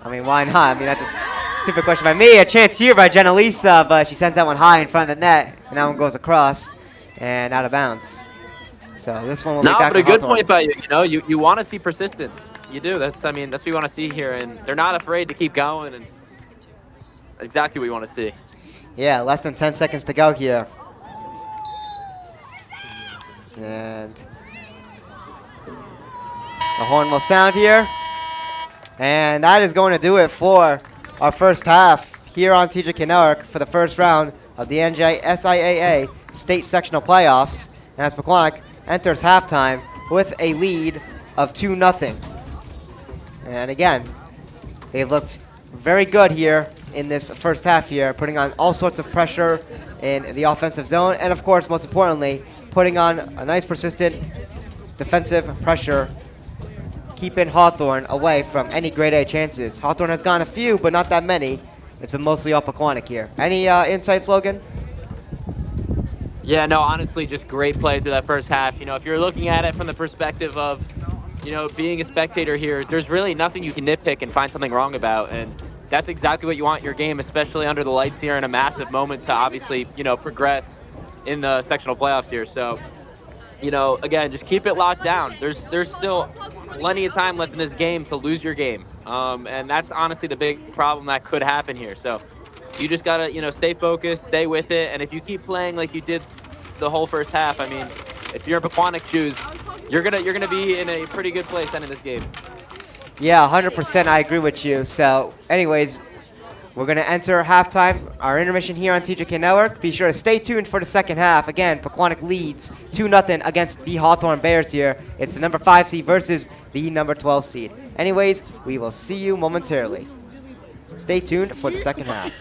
I mean, why not? I mean, that's a stupid question by me. A chance here by Jenna Lisa, but she sends that one high in front of the net, and that one goes across and out of bounds. So this one will be back but a to good Hawthorne. point by you. You want to see persistence. You do. That's what you want to see here, and they're not afraid to keep going, and that's exactly what you want to see. Yeah, less than 10 seconds to go here. And the horn will sound here. And that is going to do it for our first half here on TJK NETWORK for the first round of the NJSIAA State Sectional Playoffs. And as Pequannock enters halftime with a lead of 2-0. And again, they looked very good here in this first half here, putting on all sorts of pressure in the offensive zone, and of course, most importantly, putting on a nice persistent defensive pressure, keeping Hawthorne away from any grade A chances. Hawthorne has gotten a few, but not that many. It's been mostly all Pequannock here. Any insights, Logan? Yeah, no, honestly, just great play through that first half. If you're looking at it from the perspective of, being a spectator here, there's really nothing you can nitpick and find something wrong about. And that's exactly what you want in your game, especially under the lights here in a massive moment to obviously, progress in the sectional playoffs here. So, again, just keep it locked down. There's still plenty of time left in this game to lose your game. And that's honestly the big problem that could happen here. So you just got to, stay focused, stay with it. And if you keep playing like you did the whole first half, I mean, if you're in Pequannock shoes, you're gonna be in a pretty good place ending this game. Yeah, 100%. I agree with you. So, anyways, we're going to enter halftime, our intermission here on TJK NETWORK. Be sure to stay tuned for the second half. Again, Pequannock leads 2-0 against the Hawthorne Bears here. It's the number 5 seed versus the number 12 seed. Anyways, we will see you momentarily. Stay tuned for the second half.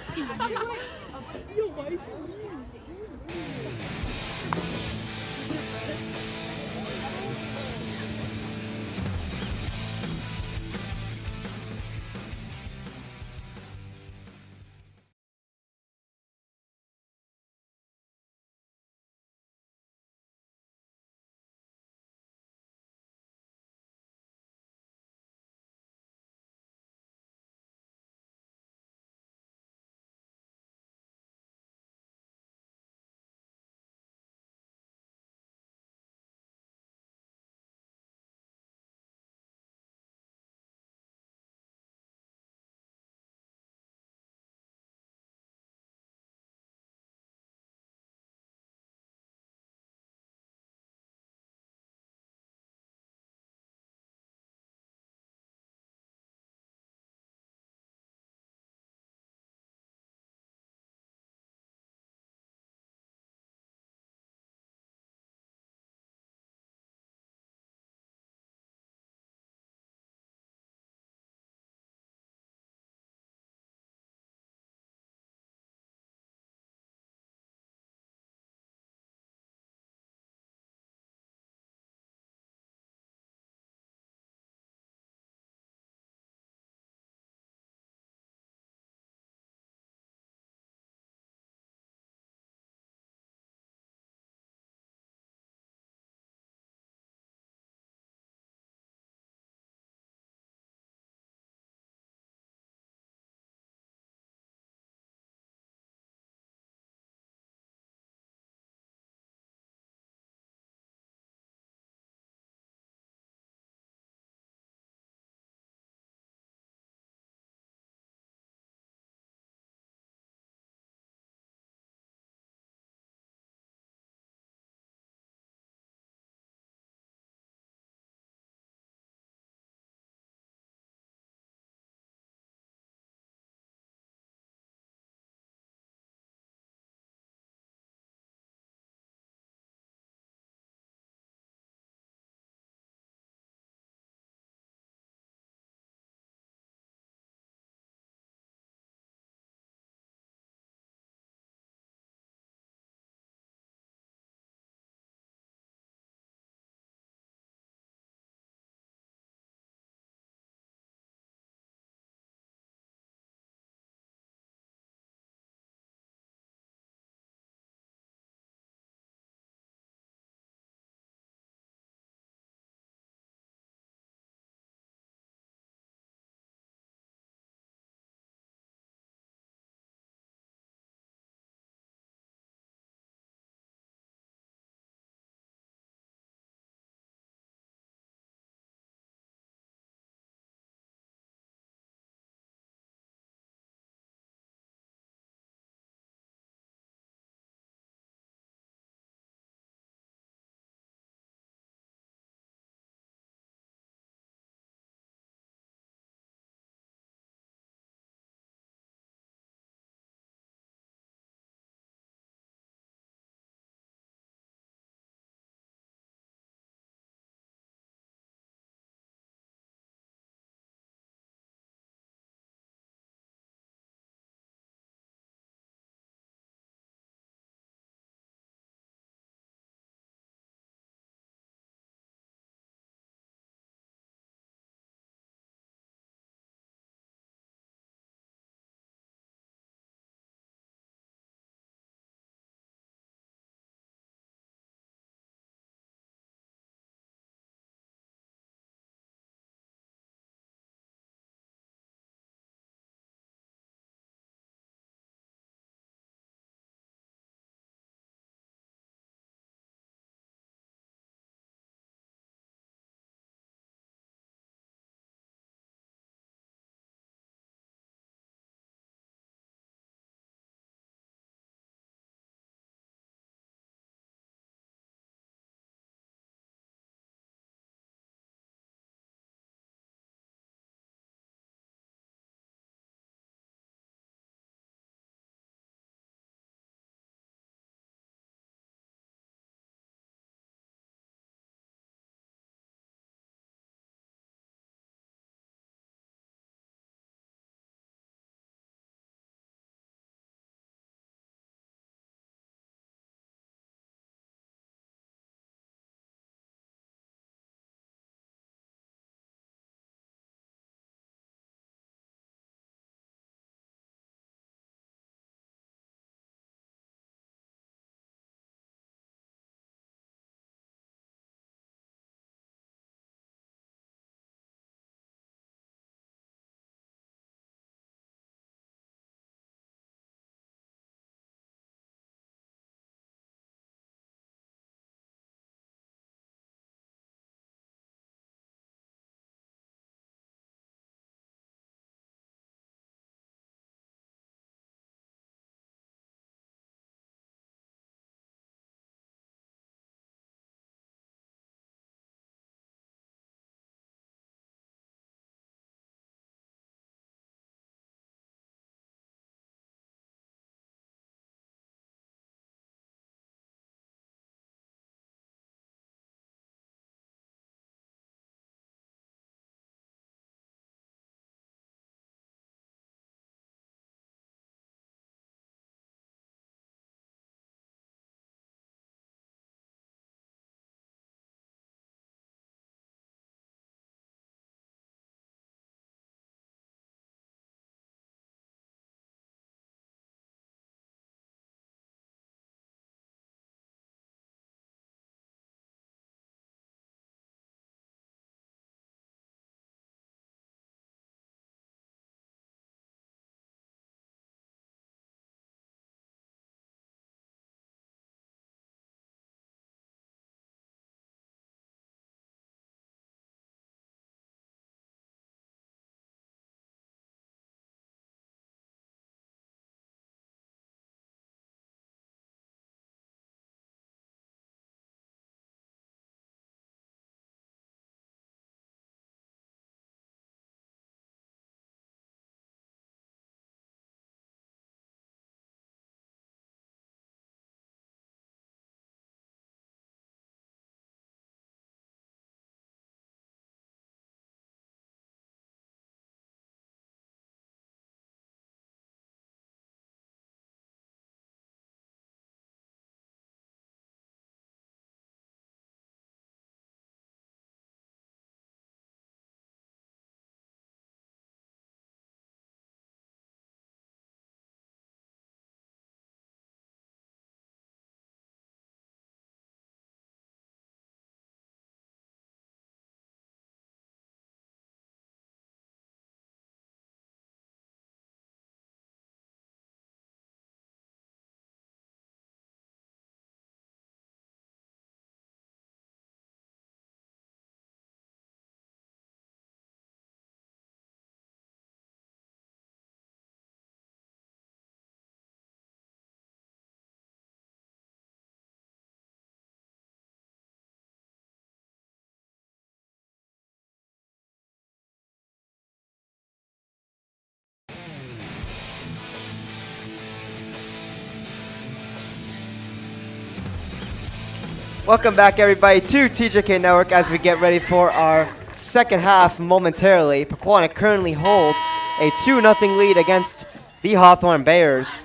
Welcome back, everybody, to TJK Network as we get ready for our second half momentarily. Pequannock currently holds a 2-0 lead against the Hawthorne Bears,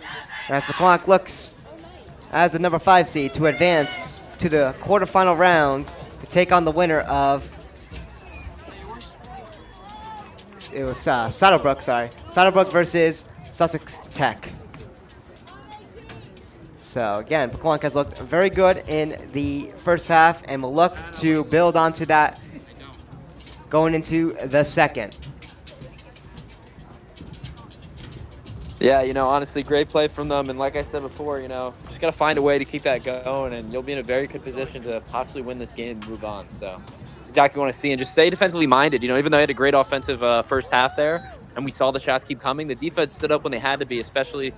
as Pequannock looks as the number 5 seed to advance to the quarterfinal round to take on the winner of Saddlebrook versus Sussex Tech. So again, Pequannock has looked very good in the first half and will look to build onto that going into the second. Yeah, honestly, great play from them. And like I said before, just got to find a way to keep that going, and you'll be in a very good position to possibly win this game and move on. So it's exactly what I want to see. And just stay defensively minded. Even though they had a great offensive first half there, and we saw the shots keep coming, the defense stood up when they had to be, especially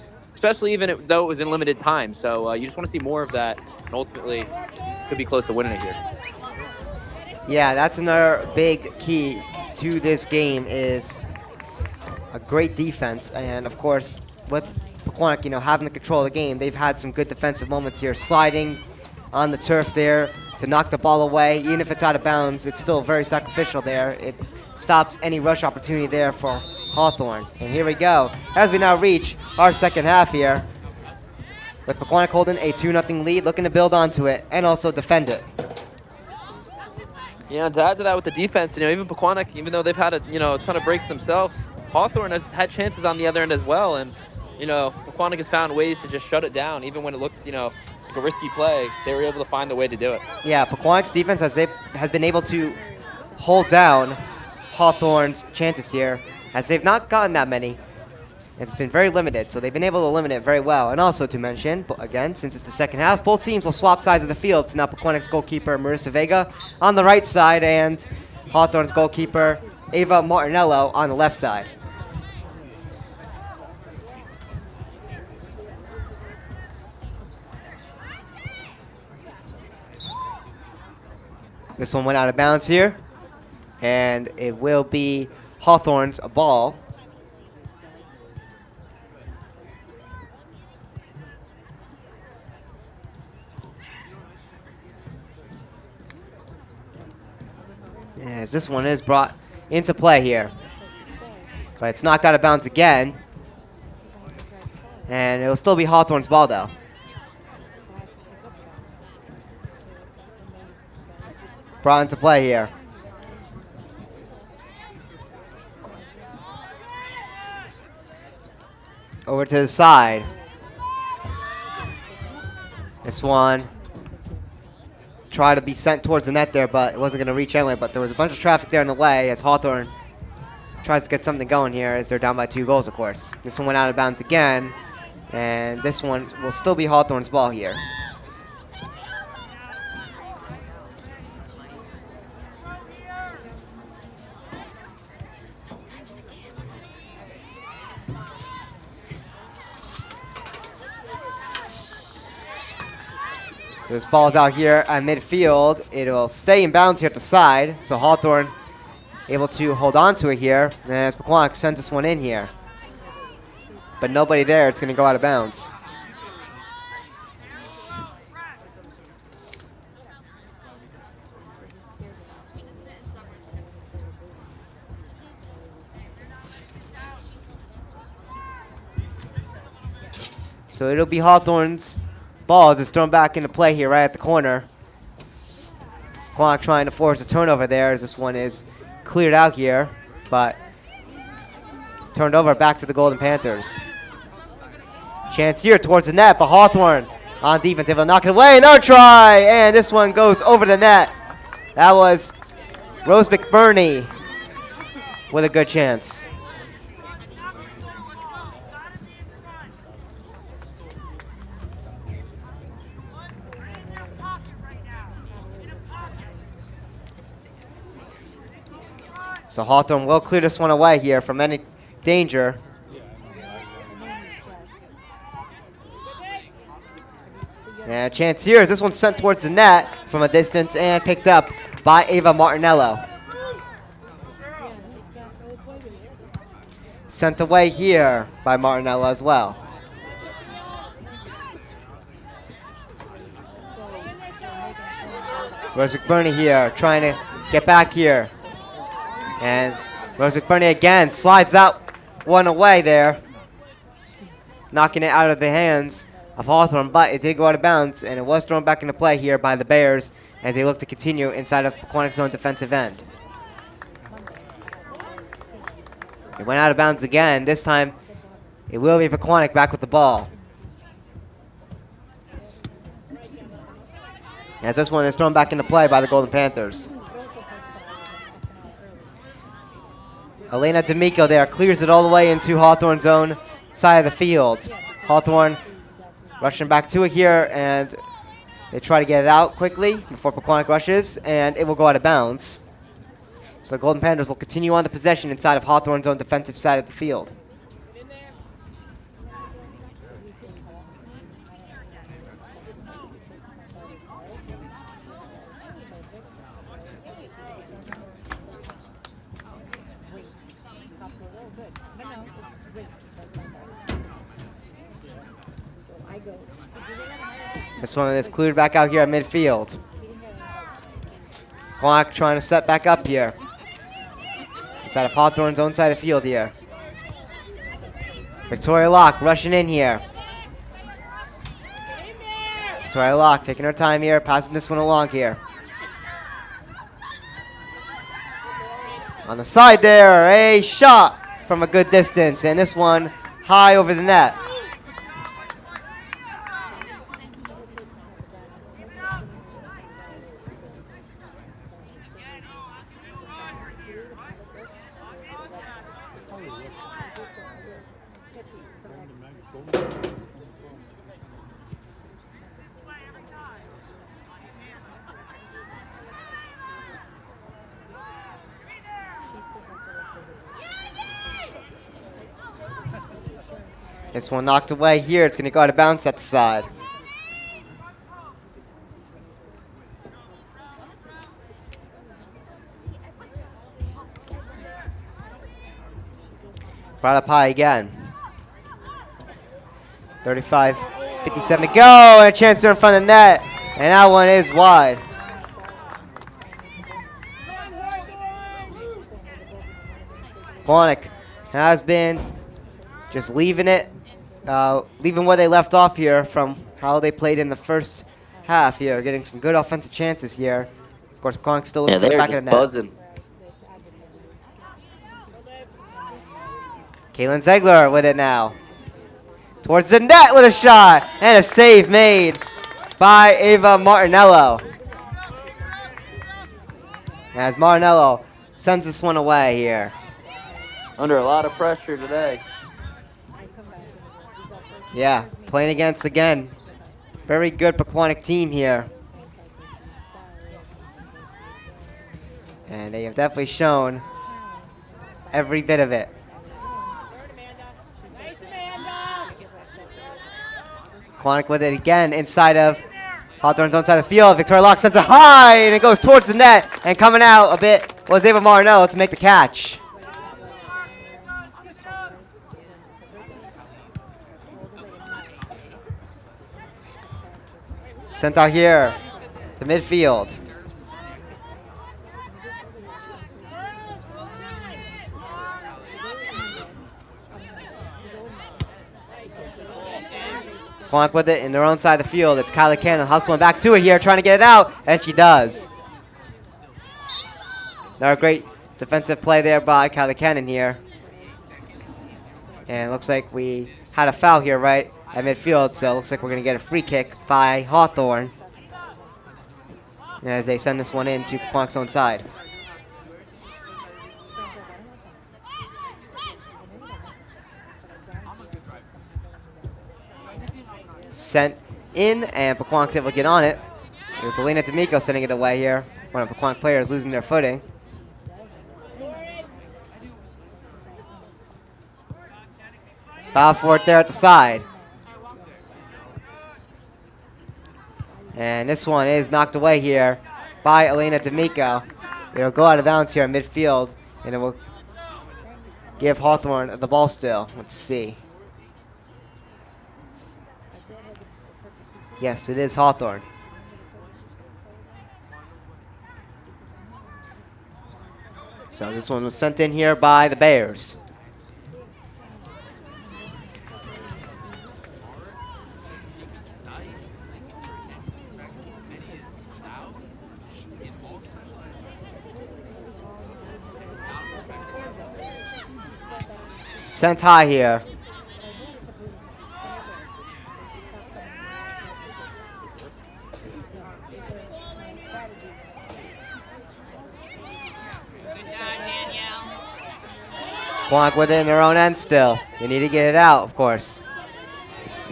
even though it was in limited time. So you just want to see more of that, and ultimately could be close to winning it here. Yeah, that's another big key to this game is a great defense. And of course, with Pequannock, having the control of the game, they've had some good defensive moments here, sliding on the turf there to knock the ball away. Even if it's out of bounds, it's still very sacrificial there. It stops any rush opportunity there for Hawthorne. And here we go, as we now reach our second half here, with Pequannock holding a 2-0 lead, looking to build onto it and also defend it. Yeah, and to add to that with the defense, even Pequannock, even though they've had a ton of breaks themselves, Hawthorne has had chances on the other end as well. And, Pequannock has found ways to just shut it down. Even when it looked, like a risky play, they were able to find a way to do it. Yeah, Pequannock's defense has been able to hold down Hawthorne's chances here, as they've not gotten that many. It's been very limited, so they've been able to limit it very well. And also to mention, again, since it's the second half, both teams will swap sides of the field. So now Pequannock's goalkeeper, Marissa Vega, on the right side, and Hawthorne's goalkeeper, Ava Martinello, on the left side. This one went out of bounds here, and it will be Hawthorne's ball. As this one is brought into play here, but it's knocked out of bounds again, and it'll still be Hawthorne's ball though. Brought into play here. Over to the side. This one tried to be sent towards the net there, but it wasn't going to reach anyway. But there was a bunch of traffic there in the way as Hawthorne tries to get something going here as they're down by 2 goals, of course. This one went out of bounds again, and this one will still be Hawthorne's ball here. So this ball's out here at midfield. It will stay in bounds here at the side. So Hawthorne able to hold on to it here. And as Pequannock sends this one in here. But nobody there. It's going to go out of bounds. So it'll be Hawthorne's ball as it's thrown back into play here right at the corner. Pequannock trying to force a turnover there as this one is cleared out here, but turned over back to the Golden Panthers. Chance here towards the net, but Hawthorne on defense able to knock it away. Another try, and this one goes over the net. That was Rose McBurney with a good chance. So Hawthorne will clear this one away here from any danger. And a chance here as this one's sent towards the net from a distance and picked up by Ava Martinello. Sent away here by Martinello as well. Rose McBurney here trying to get back here. And Rose McBurney again slides that one away there, knocking it out of the hands of Hawthorne, but it did go out of bounds, and it was thrown back into play here by the Bears as they look to continue inside of Pequannock's own defensive end. It went out of bounds again. This time, it will be Pequannock back with the ball. As this one is thrown back into play by the Golden Panthers. Elena D'Amico there clears it all the way into Hawthorne's own side of the field. Hawthorne rushing back to it here, and they try to get it out quickly before Pequannock rushes, and it will go out of bounds. So the Golden Panthers will continue on the possession inside of Hawthorne's own defensive side of the field. This one is cleared back out here at midfield. Pequannock trying to set back up here. Inside of Hawthorne's own side of the field here. Victoria Locke rushing in here. Victoria Locke taking her time here, passing this one along here. On the side there, a shot from a good distance, and this one high over the net. This one knocked away here. It's going to go out of bounds at the side. Brought up high again. 35-57 to go. And a chance there in front of the net. And that one is wide. Pequannock has been just leaving it. Leaving where they left off here from how they played in the first half here, getting some good offensive chances here. Of course, Pequannock still looking for the back of the net. Buzzing. Kaylin Zegler with it now. Towards the net with a shot, and a save made by Ava Martinello. As Martinello sends this one away here. Under a lot of pressure today. Yeah, playing against, again, very good Pequannock team here. And they have definitely shown every bit of it. Pequannock with it again inside of Hawthorne's own side of the field. Victoria Locke sends it high, and it goes towards the net. And coming out a bit was Ava Martinello to make the catch. Sent out here to midfield. Pequannock with it in their own side of the field. It's Kylie Cannon hustling back to it here, trying to get it out, and she does. Another great defensive play there by Kylie Cannon here. And it looks like we had a foul here, right, at midfield, so it looks like we're going to get a free kick by Hawthorne as they send this one in to Pequannock's own side. Sent in, and Pequannock's able to get on it. It was Elena D'Amico sending it away here. One of the Pequannock players losing their footing. Foul for it there at the side. And this one is knocked away here by Elena D'Amico. It'll go out of bounds here in midfield, and it will give Hawthorne the ball still. Let's see. Yes, it is Hawthorne. So this one was sent in here by the Bears. Sent high here. Pequannock with it in their own end still. They need to get it out, of course.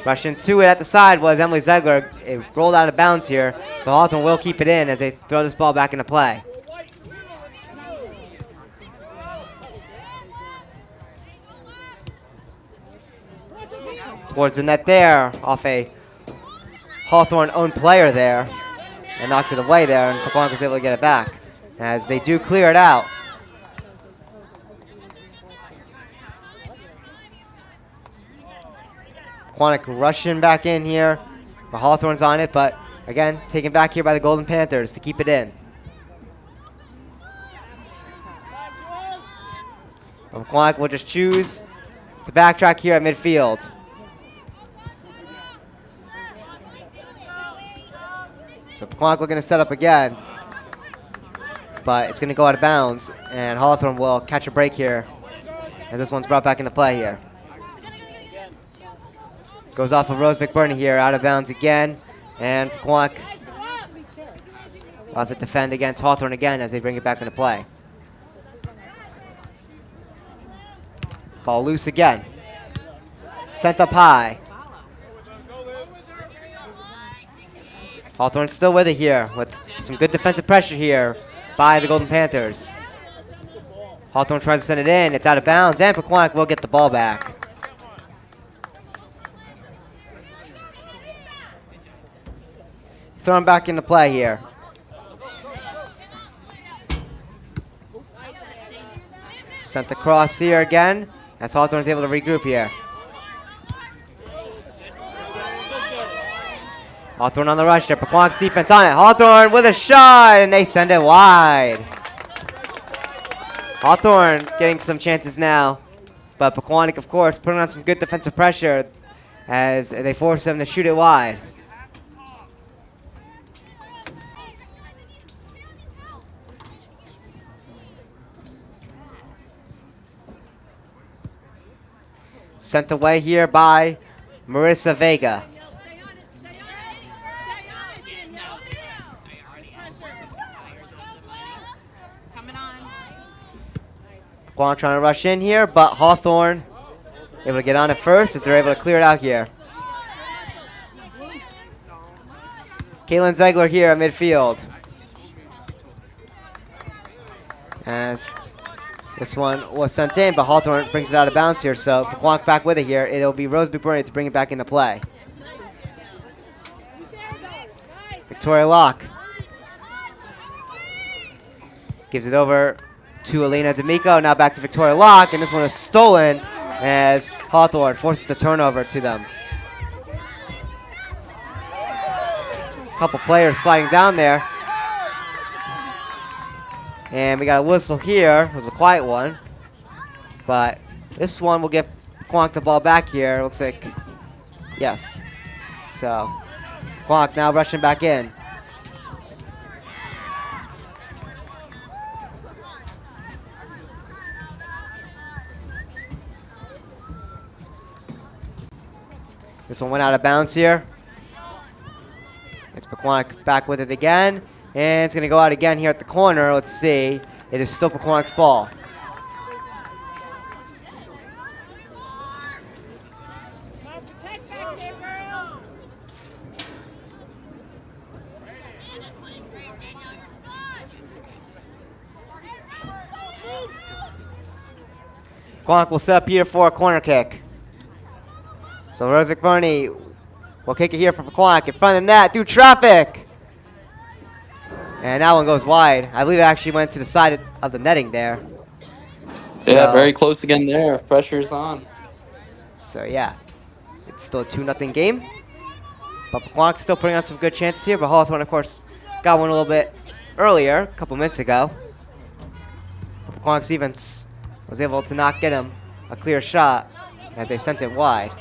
Rushing to it at the side was Emily Zegler. It rolled out of bounds here, so Hawthorne will keep it in as they throw this ball back into play. Towards the net there, off a Hawthorne owned player there, and knocked it away there, and Pequannock was able to get it back as they do clear it out. Pequannock rushing back in here. The Hawthorne's on it, but again, taken back here by the Golden Panthers to keep it in. Pequannock will just choose to backtrack here at midfield. So Pequannock looking to set up again, but it's going to go out of bounds, and Hawthorne will catch a break here as this one's brought back into play here. Goes off of Rose McBurney here, out of bounds again, and Pequannock will have to defend against Hawthorne again as they bring it back into play. Ball loose again. Sent up high. Hawthorne still with it here with some good defensive pressure here by the Golden Panthers. Hawthorne tries to send it in. It's out of bounds, and Pequannock will get the ball back. Thrown back into play here. Sent across here again as Hawthorne's able to regroup here. Hawthorne on the rush there. Pequannock's defense on it. Hawthorne with a shot, and they send it wide. Hawthorne getting some chances now, but Pequannock, of course, putting on some good defensive pressure as they force them to shoot it wide. Sent away here by Marissa Vega. Pequannock trying to rush in here, but Hawthorne able to get on it first as they're able to clear it out here. Caitlin Zegler here at midfield. As this one was sent in, but Hawthorne brings it out of bounds here, so Pequannock back with it here. It'll be Rose McBurney to bring it back into play. Victoria Locke gives it over to Elena D'Amico. Now back to Victoria Locke, and this one is stolen as Hawthorne forces the turnover to them. A couple players sliding down there. And we got a whistle here. It was a quiet one. But this one will give Pequannock the ball back here. Looks like, yes. So, Pequannock now rushing back in. This one went out of bounds here. It's Pequannock back with it again. And it's going to go out again here at the corner. Let's see. It is still Pequannock's ball. Pequannock will set up here for a corner kick. So Rose McBurney will kick it here for Pequannock in front of the net through traffic. And that one goes wide. I believe it actually went to the side of the netting there. Yeah, very close again there. Pressure's on. So yeah, it's still a 2-0 game. But Pequannock's still putting on some good chances here. But Hawthorne, of course, got one a little bit earlier, a couple minutes ago. Pequannock Stevens was able to not get him a clear shot as they sent it wide.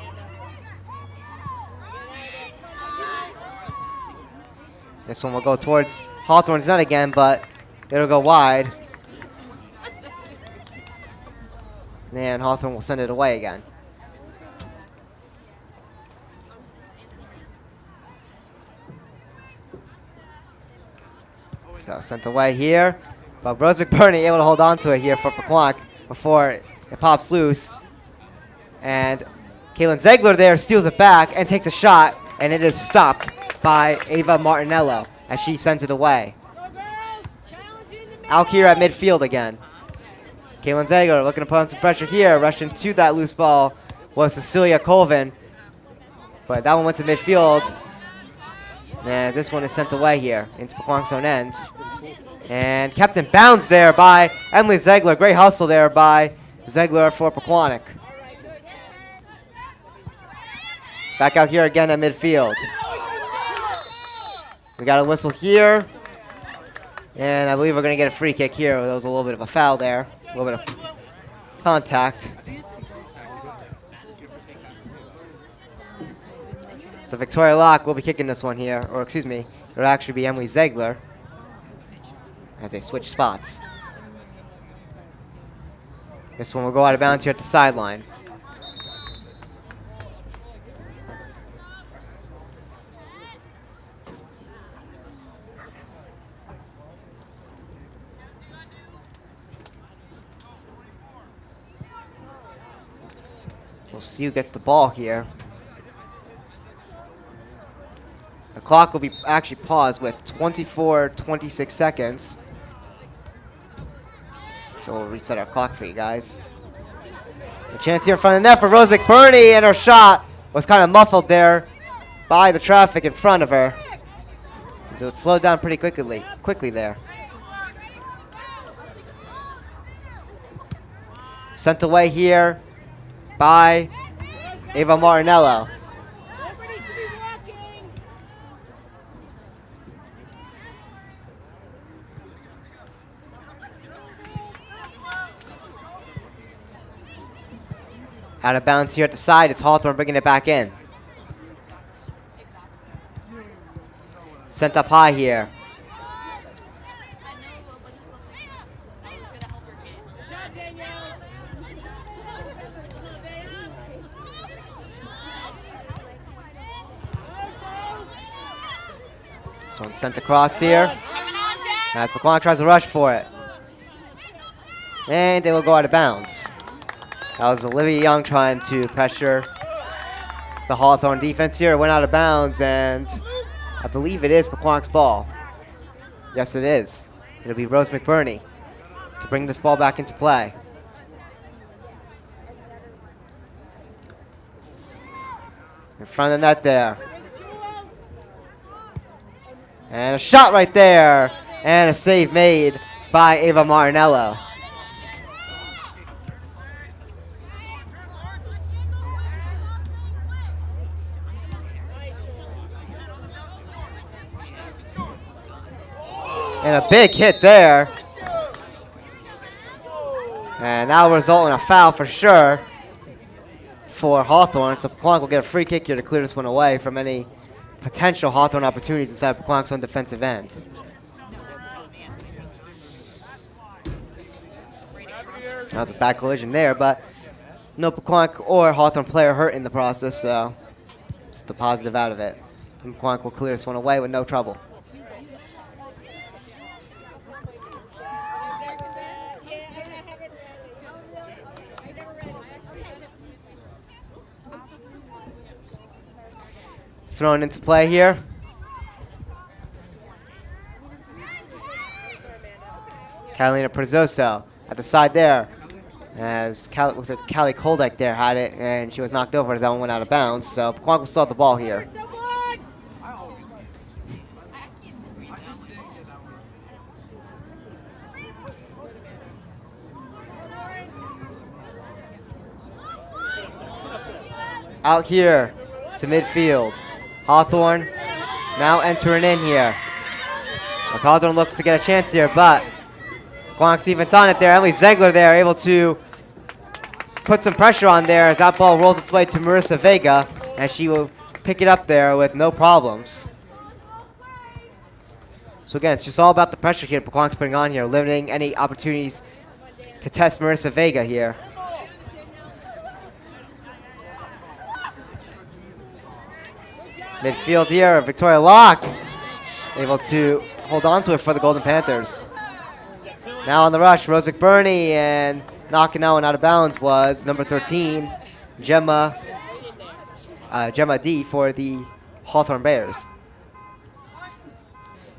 This one will go towards Hawthorne's net again, but it'll go wide. And Hawthorne will send it away again. So sent away here, but Rose McBurney able to hold on to it here for Pequannock before it pops loose. And Caitlin Ziegler there steals it back and takes a shot, and it is stopped by Ava Martinello as she sends it away. Out here at midfield again. Caitlin Ziegler looking to put on some pressure here. Rushing to that loose ball was Cecilia Colvin, but that one went to midfield. As this one is sent away here into Pequannock's own end. And kept in bounds there by Emily Ziegler. Great hustle there by Ziegler for Pequannock. Back out here again at midfield. We got a whistle here. And I believe we're going to get a free kick here. There was a little bit of a foul there. A little bit of contact. So Victoria Locke will be kicking this one here. Or excuse me, it'll actually be Emily Ziegler as they switch spots. This one will go out of bounds here at the sideline. We'll see who gets the ball here. The clock will be actually paused with 26 seconds. So we'll reset our clock for you guys. A chance here in front of the net for Rose McBurney, and her shot was kind of muffled by the traffic in front of her. So it slowed down pretty quickly there. Sent away here by Ava Martinello. Out of bounds here at the side. It's Hawthorne bringing it back in. Sent up high here. This one's sent across here. As Pequannock tries to rush for it. And they will go out of bounds. That was Olivia Young trying to pressure the Hawthorne defense here. It went out of bounds, and I believe it is Pequannock's ball. Yes, it is. It'll be Rose McBurney to bring this ball back into play. In front of the net there. And a shot right there. And a save made by Ava Martinello. And a big hit there. And that will result in a foul for sure for Hawthorne. So Pequannock will get a free kick here to clear this one away from any potential Hawthorne opportunities inside Pequannock's own defensive end. That was a bad collision there, but no Pequannock or Hawthorne player hurt in the process, so just a positive out of it. And Pequannock will clear this one away with no trouble. Thrown into play here. Carolina Prezzoso at the side there. As looks like Callie Koldeck there had it, and she was knocked over as that one went out of bounds. So Pequannock will still have the ball here. Out here to midfield. Hawthorne now entering in here. As Hawthorne looks to get a chance here, but Pequannock's defense on it there. Emily Zegler there able to put some pressure on there as that ball rolls its way to Marissa Vega, and she will pick it up there with no problems. So again, it's just all about the pressure here Pequannock's putting on here, limiting any opportunities to test Marissa Vega here. Midfield here, Victoria Locke able to hold on to it for the Golden Panthers. Now on the rush, Rose McBurney, and knocking that one out of bounds was number 13, Gemma D for the Hawthorne Bears.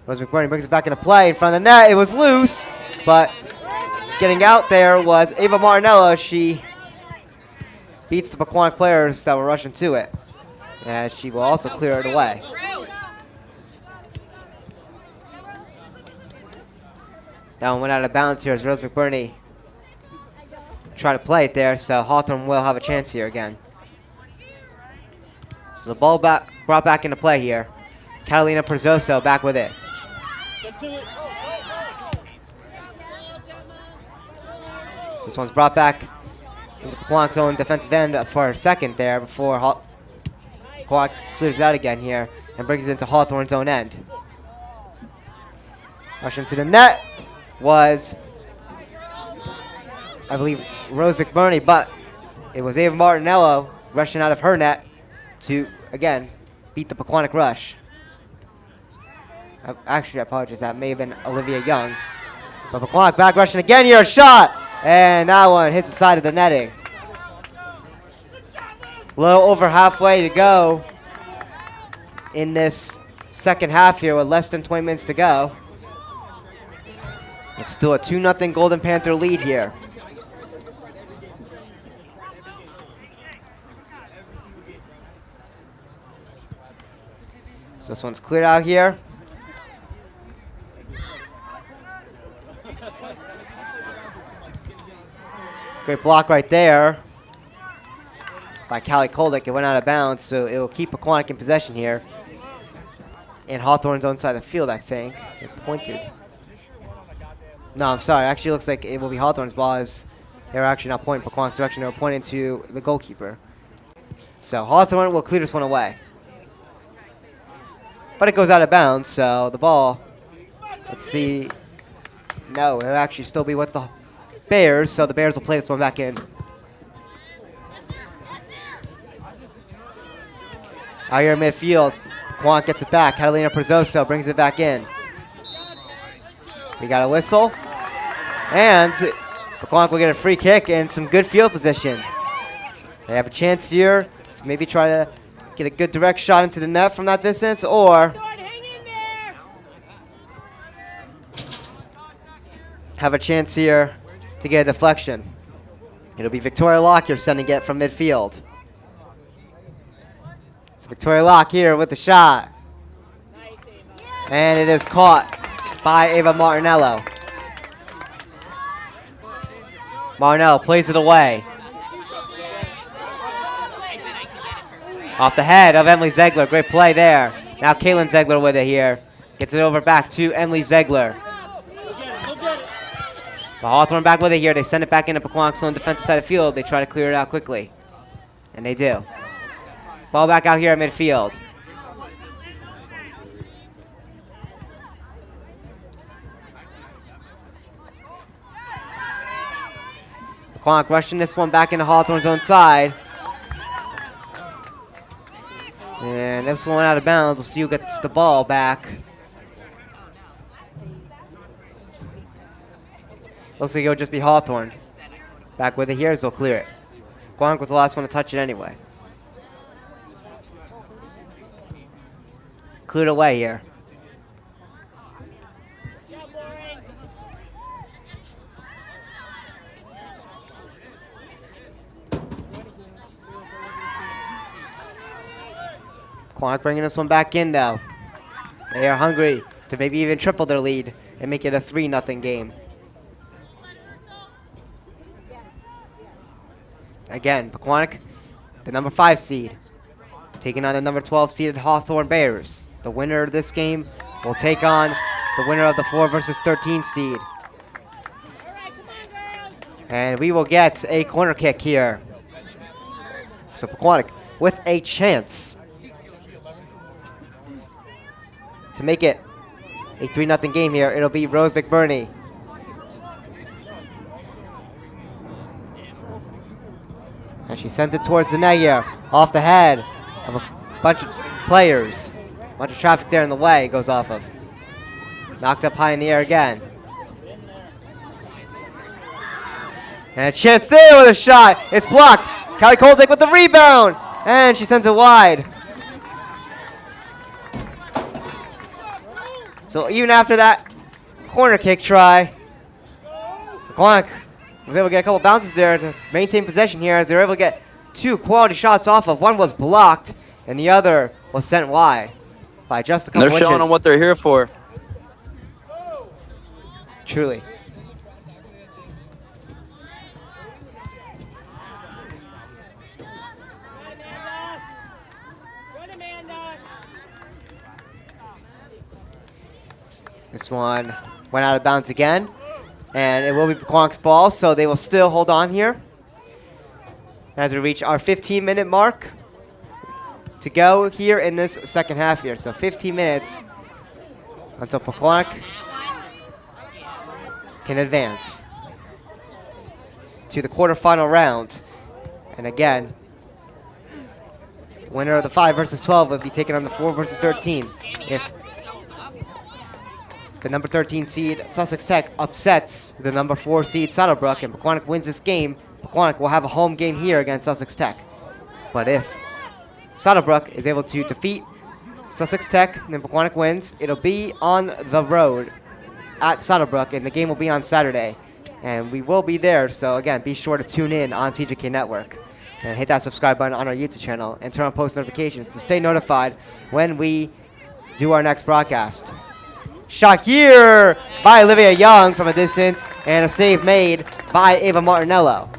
Rose McBurney brings it back into play in front of the net. It was loose, but getting out there was Ava Martinello. She beats the Pequannock players that were rushing to it, and she will also clear it away. That one went out of bounds here as Rose McBurney tried to play it there, so Hawthorne will have a chance here again. So the ball brought back into play here. Catalina Perzoso back with it. This one's brought back into Pequannock's own defensive end for a second there before Pequannock clears it out again here and brings it into Hawthorne's own end. Rushing to the net was, I believe, Rose McBurney, but it was Ava Martinello rushing out of her net to, again, beat the Pequannock rush. Actually, I apologize, that may have been Olivia Young. But Pequannock back rushing again here, a shot! And that one hits the side of the netting. A little over halfway to go in this second half here with less than 20 minutes to go. It's still a 2-0 Golden Panther lead here. So this one's cleared out here. Great block right there by Callie Koldick. It went out of bounds, so it will keep Pequannock in possession here. In Hawthorne's own side of the field, I think. It pointed. No, I'm sorry. Actually, it looks like it will be Hawthorne's ball as they're actually not pointing Pequannock's direction. They were pointing to the goalkeeper. So Hawthorne will clear this one away. But it goes out of bounds, so the ball, let's see. No, it'll actually still be with the Bears, so the Bears will play this one back in. Out here in midfield, Pequannock gets it back. Catalina Perzoso brings it back in. We got a whistle. And Pequannock will get a free kick and some good field position. They have a chance here to maybe try to get a good direct shot into the net from that distance, or have a chance here to get a deflection. It'll be Victoria Locke here sending it from midfield. So Victoria Locke here with the shot. And it is caught by Ava Martinello. Martinello plays it away. Off the head of Emily Zegler. Great play there. Now Kaylin Zegler with it here. Gets it over back to Emily Zegler. But Hawthorne back with it here. They send it back into Pequannock's own defensive side of the field. They try to clear it out quickly. And they do. Ball back out here at midfield. Pequannock rushing this one back into Hawthorne's own side. And this one went out of bounds. We'll see who gets the ball back. Looks like it'll just be Hawthorne. Back with it here, so they'll clear it. Pequannock was the last one to touch it anyway. Cleared away here. Pequannock bringing this one back in though. They are hungry to maybe even triple their lead and make it a 3-0 game. Again, Pequannock, the number 5 seed, taking on the number 12 seeded Hawthorne Bears. The winner of this game will take on the winner of the 4 versus 13 seed. And we will get a corner kick here. So Pequannock with a chance to make it a 3-0 game here. It'll be Rose McBurney. And she sends it towards the net here, off the head of a bunch of players. A bunch of traffic there in the way it goes off of. Knocked up high in the air again. And a chance there with a shot. It's blocked. Callie Koldick with the rebound. And she sends it wide. So even after that corner kick try, Pequannock was able to get a couple bounces there to maintain possession here as they were able to get 2 quality shots off of. One was blocked and the other was sent wide by just a couple inches. They're showing them what they're here for. Truly. This one went out of bounds again, and it will be Pequannock's ball, so they will still hold on here as we reach our 15-minute mark to go here in this second half here. So 15 minutes until Pequannock can advance to the quarterfinal round. And again, the winner of the 5 versus 12 will be taking on the 4 versus 13. If the number 13 seed Sussex Tech upsets the number 4 seed Saddlebrook and Pequannock wins this game, Pequannock will have a home game here against Sussex Tech. But if Saddlebrook is able to defeat Sussex Tech and then Pequannock wins, it'll be on the road at Saddlebrook, and the game will be on Saturday. And we will be there, so again, be sure to tune in on TJK Network and hit that subscribe button on our YouTube channel and turn on post notifications to stay notified when we do our next broadcast. Shot here by Olivia Young from a distance, and a save made by Ava Martinello.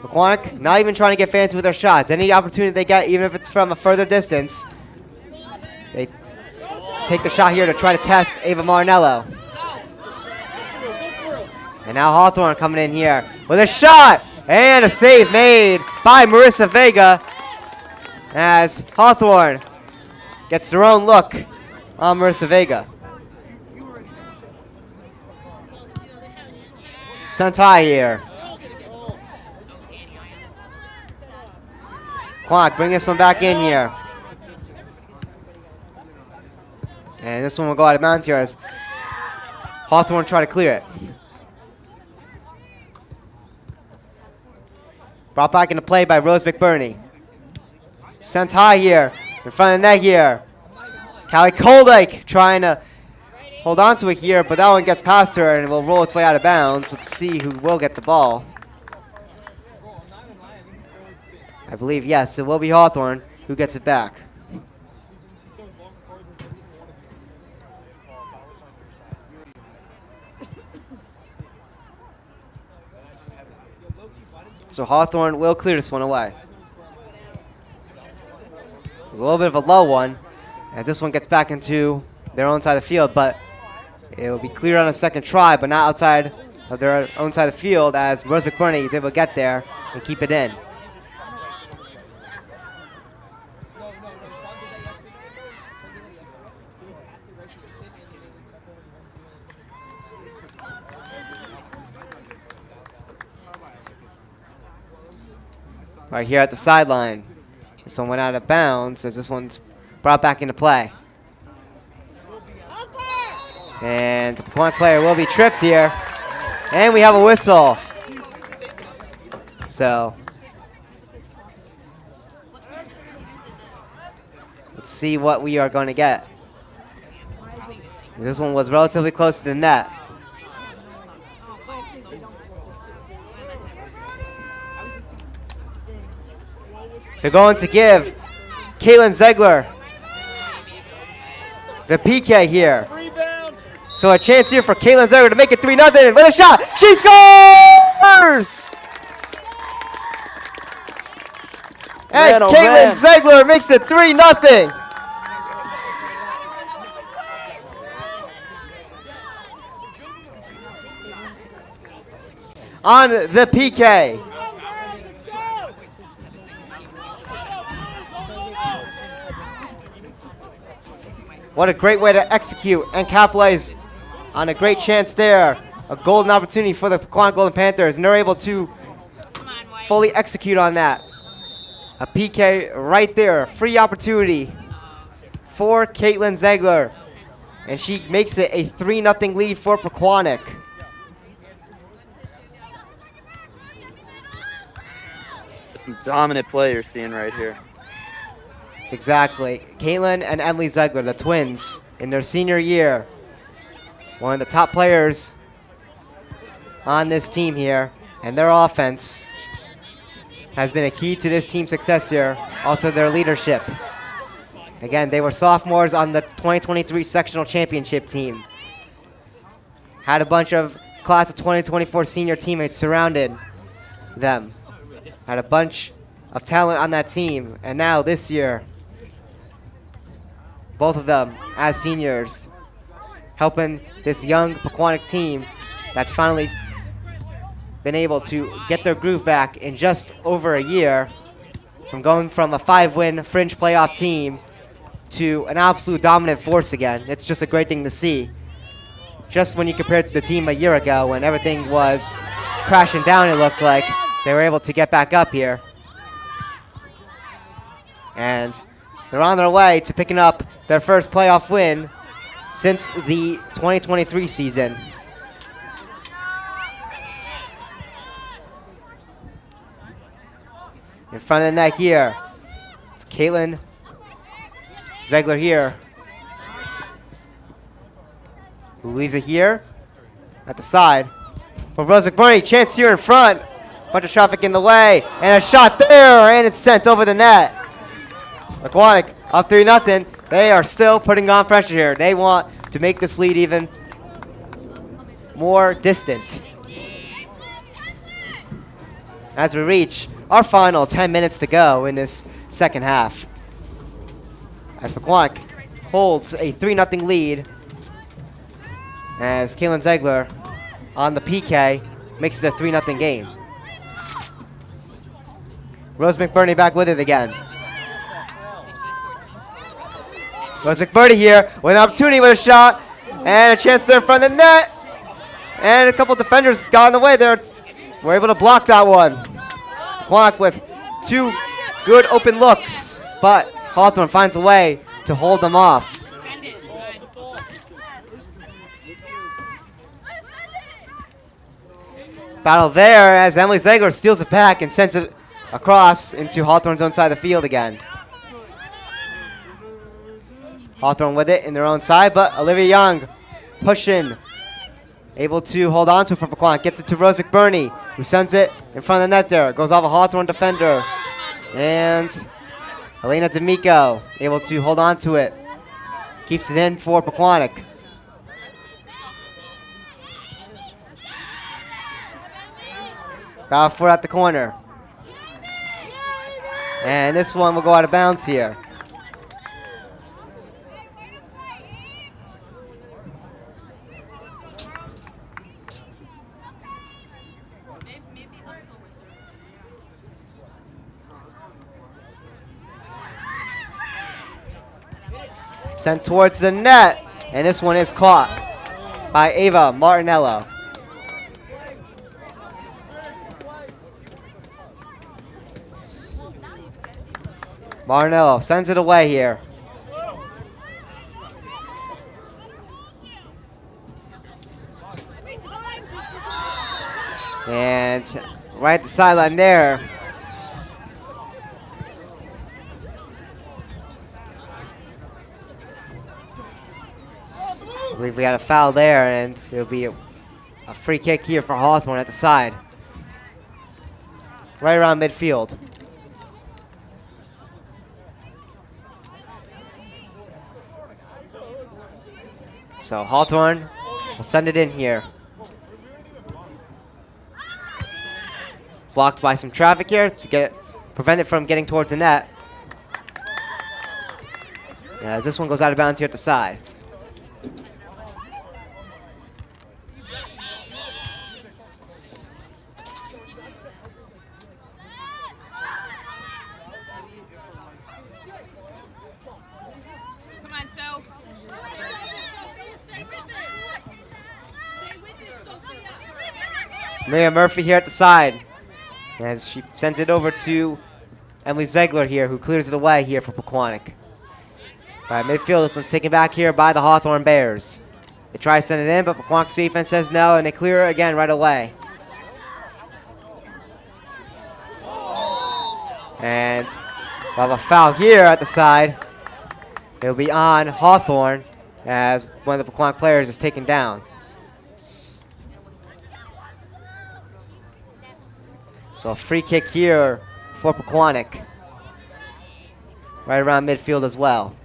Pequannock not even trying to get fancy with their shots. Any opportunity they get, even if it's from a further distance, they take the shot here to try to test Ava Martinello. And now Hawthorne coming in here with a shot, and a save made by Marissa Vega as Hawthorne gets their own look on Marissa Vega. Sent high here. Pequannock bringing this one back in here. And this one will go out of bounds here as Hawthorne try to clear it. Brought back into play by Rose McBurney. Sent high here. In front of the net here. Callie Koldick trying to hold on to it here, but that one gets past her and it will roll its way out of bounds. Let's see who will get the ball. I believe, yes, it will be Hawthorne who gets it back. So Hawthorne will clear this one away. It was a little bit of a low one as this one gets back into their own side of the field, but it will be cleared on a second try, but not outside of their own side of the field as Rose McBurney is able to get there and keep it in. Right here at the sideline. This one went out of bounds as this one's brought back into play. And the point player will be tripped here. And we have a whistle. So let's see what we are going to get. This one was relatively close to the net. They're going to give Caitlin Zegler the PK here. So a chance here for Caitlin Zegler to make it 3-0 with a shot. She scores! And Caitlin Zegler makes it 3-0. on the PK. What a great way to execute and capitalize on a great chance there. A golden opportunity for the Pequannock Golden Panthers, and they're able to fully execute on that. A PK right there, free opportunity for Caitlin Ziegler. And she makes it a 3-0 lead for Pequannock. Dominant play you're seeing right here. Exactly. Caitlin and Emily Ziegler, the twins, in their senior year. One of the top players on this team here. And their offense has been a key to this team's success here. Also their leadership. Again, they were sophomores on the 2023 sectional championship team. Had a bunch of class of 2024 senior teammates surrounded them. Had a bunch of talent on that team. And now this year, both of them as seniors, helping this young Pequannock team that's finally been able to get their groove back in just over a year, from going from a 5-win fringe playoff team to an absolute dominant force again. It's just a great thing to see. Just when you compare it to the team a year ago when everything was crashing down, it looked like, they were able to get back up here. And they're on their way to picking up their first playoff win since the 2023 season. In front of the net here, it's Caitlin Ziegler here, who leaves it here at the side for Rose McBurney. Chance here in front. Bunch of traffic in the way, and a shot there, and it's sent over the net. Pequannock up 3-0. They are still putting on pressure here. They want to make this lead even more distant. As we reach our final 10 minutes to go in this second half, as Pequannock holds a 3-0 lead, as Caitlin Ziegler on the PK makes it a 3-0 game. Rose McBurney back with it again. Rose McBurney here with an opportunity with a shot and a chance there in front of the net. And a couple defenders got in the way there. Were able to block that one. Pequannock with two good open looks, but Hawthorne finds a way to hold them off. Battle there as Emily Ziegler steals it back and sends it across into Hawthorne's own side of the field again. Hawthorne with it in their own side, but Olivia Young pushing, able to hold on to it for Pequannock. Gets it to Rose McBurney, who sends it in front of the net there. Goes off a Hawthorne defender. And Elena D'Amico able to hold on to it. Keeps it in for Pequannock. Battle for it at the corner. And this one will go out of bounds here. Sent towards the net. And this one is caught by Ava Martinello. Martinello sends it away here. And right at the sideline there. I believe we got a foul there, and it'll be a free kick here for Hawthorne at the side. Right around midfield. So Hawthorne will send it in here. Blocked by some traffic here to prevent it from getting towards the net. As this one goes out of bounds here at the side. Amelia Murphy here at the side as she sends it over to Emily Ziegler here, who clears it away here for Pequannock. All right, midfield, this one's taken back here by the Hawthorne Bears. They try to send it in, but Pequannock's defense says no, and they clear it again right away. And we'll have a foul here at the side. It'll be on Hawthorne as one of the Pequannock players is taken down. So a free kick here for Pequannock. Right around midfield as well.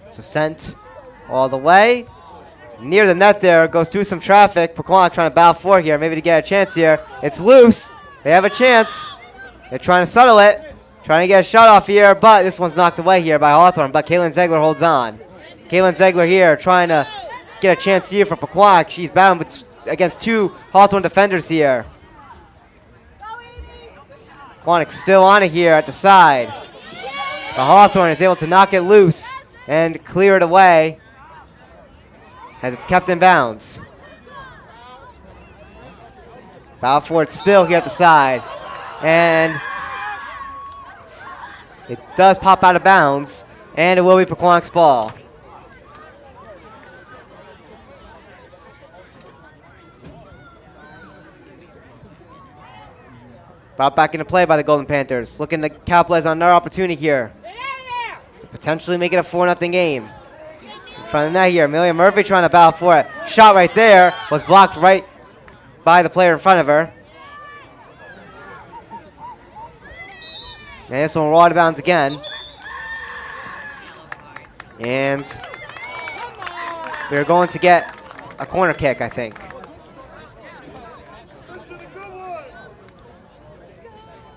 So sent all the way. Near the net there, goes through some traffic. Pequannock trying to battle for it here, maybe to get a chance here. It's loose. They have a chance. They're trying to settle it. Trying to get a shot off here, but this one's knocked away here by Hawthorne. But Kaylin Ziegler holds on. Kaylin Ziegler here trying to get a chance here for Pequannock. She's battling against two Hawthorne defenders here. Pequannock still on it here at the side. But Hawthorne is able to knock it loose and clear it away as it's kept in bounds. Battle for it still here at the side. And it does pop out of bounds, and it will be Pequannock's ball. Brought back into play by the Golden Panthers. Looking to capitalize on another opportunity here to potentially make it a 4-0 game. In front of the net here, Amelia Murphy trying to battle for it. Shot right there was blocked right by the player in front of her. And this one will out of bounds again. And we're going to get a corner kick, I think.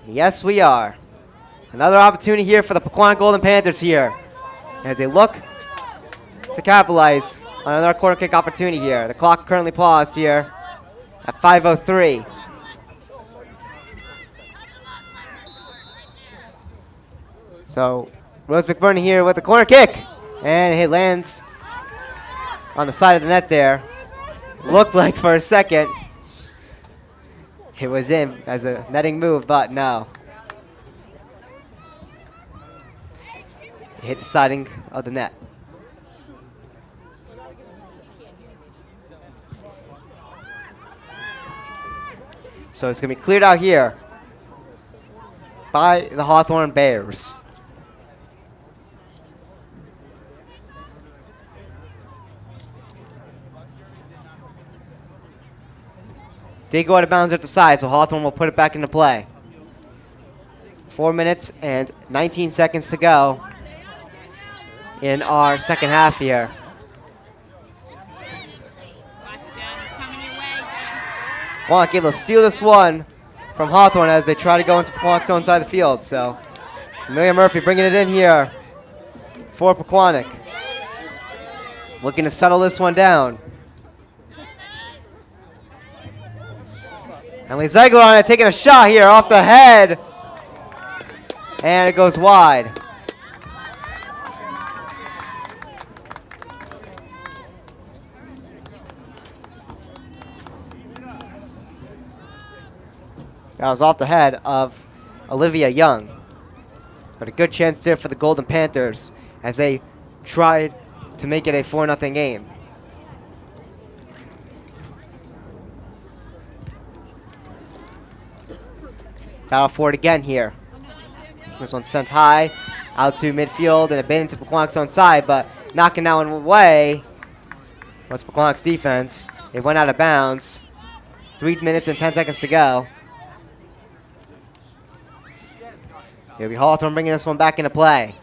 Yes, we are. Another opportunity here for the Pequannock Golden Panthers here as they look to capitalize on another corner kick opportunity here. The clock currently paused here at 5:03. So Rose McBurney here with the corner kick, and it lands on the side of the net there. Looked like for a second it was in as a netting move, but no. It hit the siding of the net. So it's going to be cleared out here by the Hawthorne Bears. Did go out of bounds at the side, so Hawthorne will put it back into play. 4 minutes and 19 seconds to go in our second half here. Pequannock able to steal this one from Hawthorne as they try to go into Pequannock's own side of the field. So Amelia Murphy bringing it in here for Pequannock. Looking to settle this one down. Emily Ziegler on it, taking a shot here off the head. And it goes wide. That was off the head of Olivia Young. But a good chance there for the Golden Panthers as they tried to make it a 4-0 game. Battle for it again here. This one's sent high out to midfield and a bit into Pequannock's own side, but knocking that one away was Pequannock's defense. It went out of bounds. 3 minutes and 10 seconds to go. It'll be Hawthorne bringing this one back into play.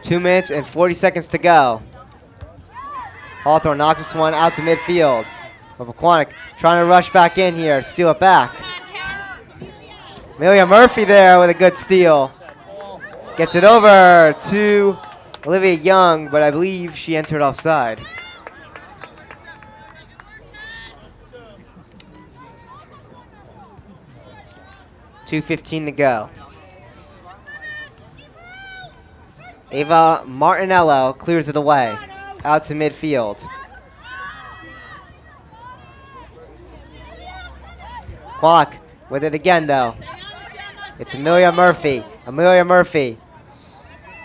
Two minutes and 40 seconds to go. Hawthorne knocks this one out to midfield. But Pequannock trying to rush back in here, steal it back. Amelia Murphy there with a good steal. Gets it over to Olivia Young, but I believe she entered offside. .2:15 to go. Ava Martinello clears it away, out to midfield. Clock with it again, though. It's Amelia Murphy. Amelia Murphy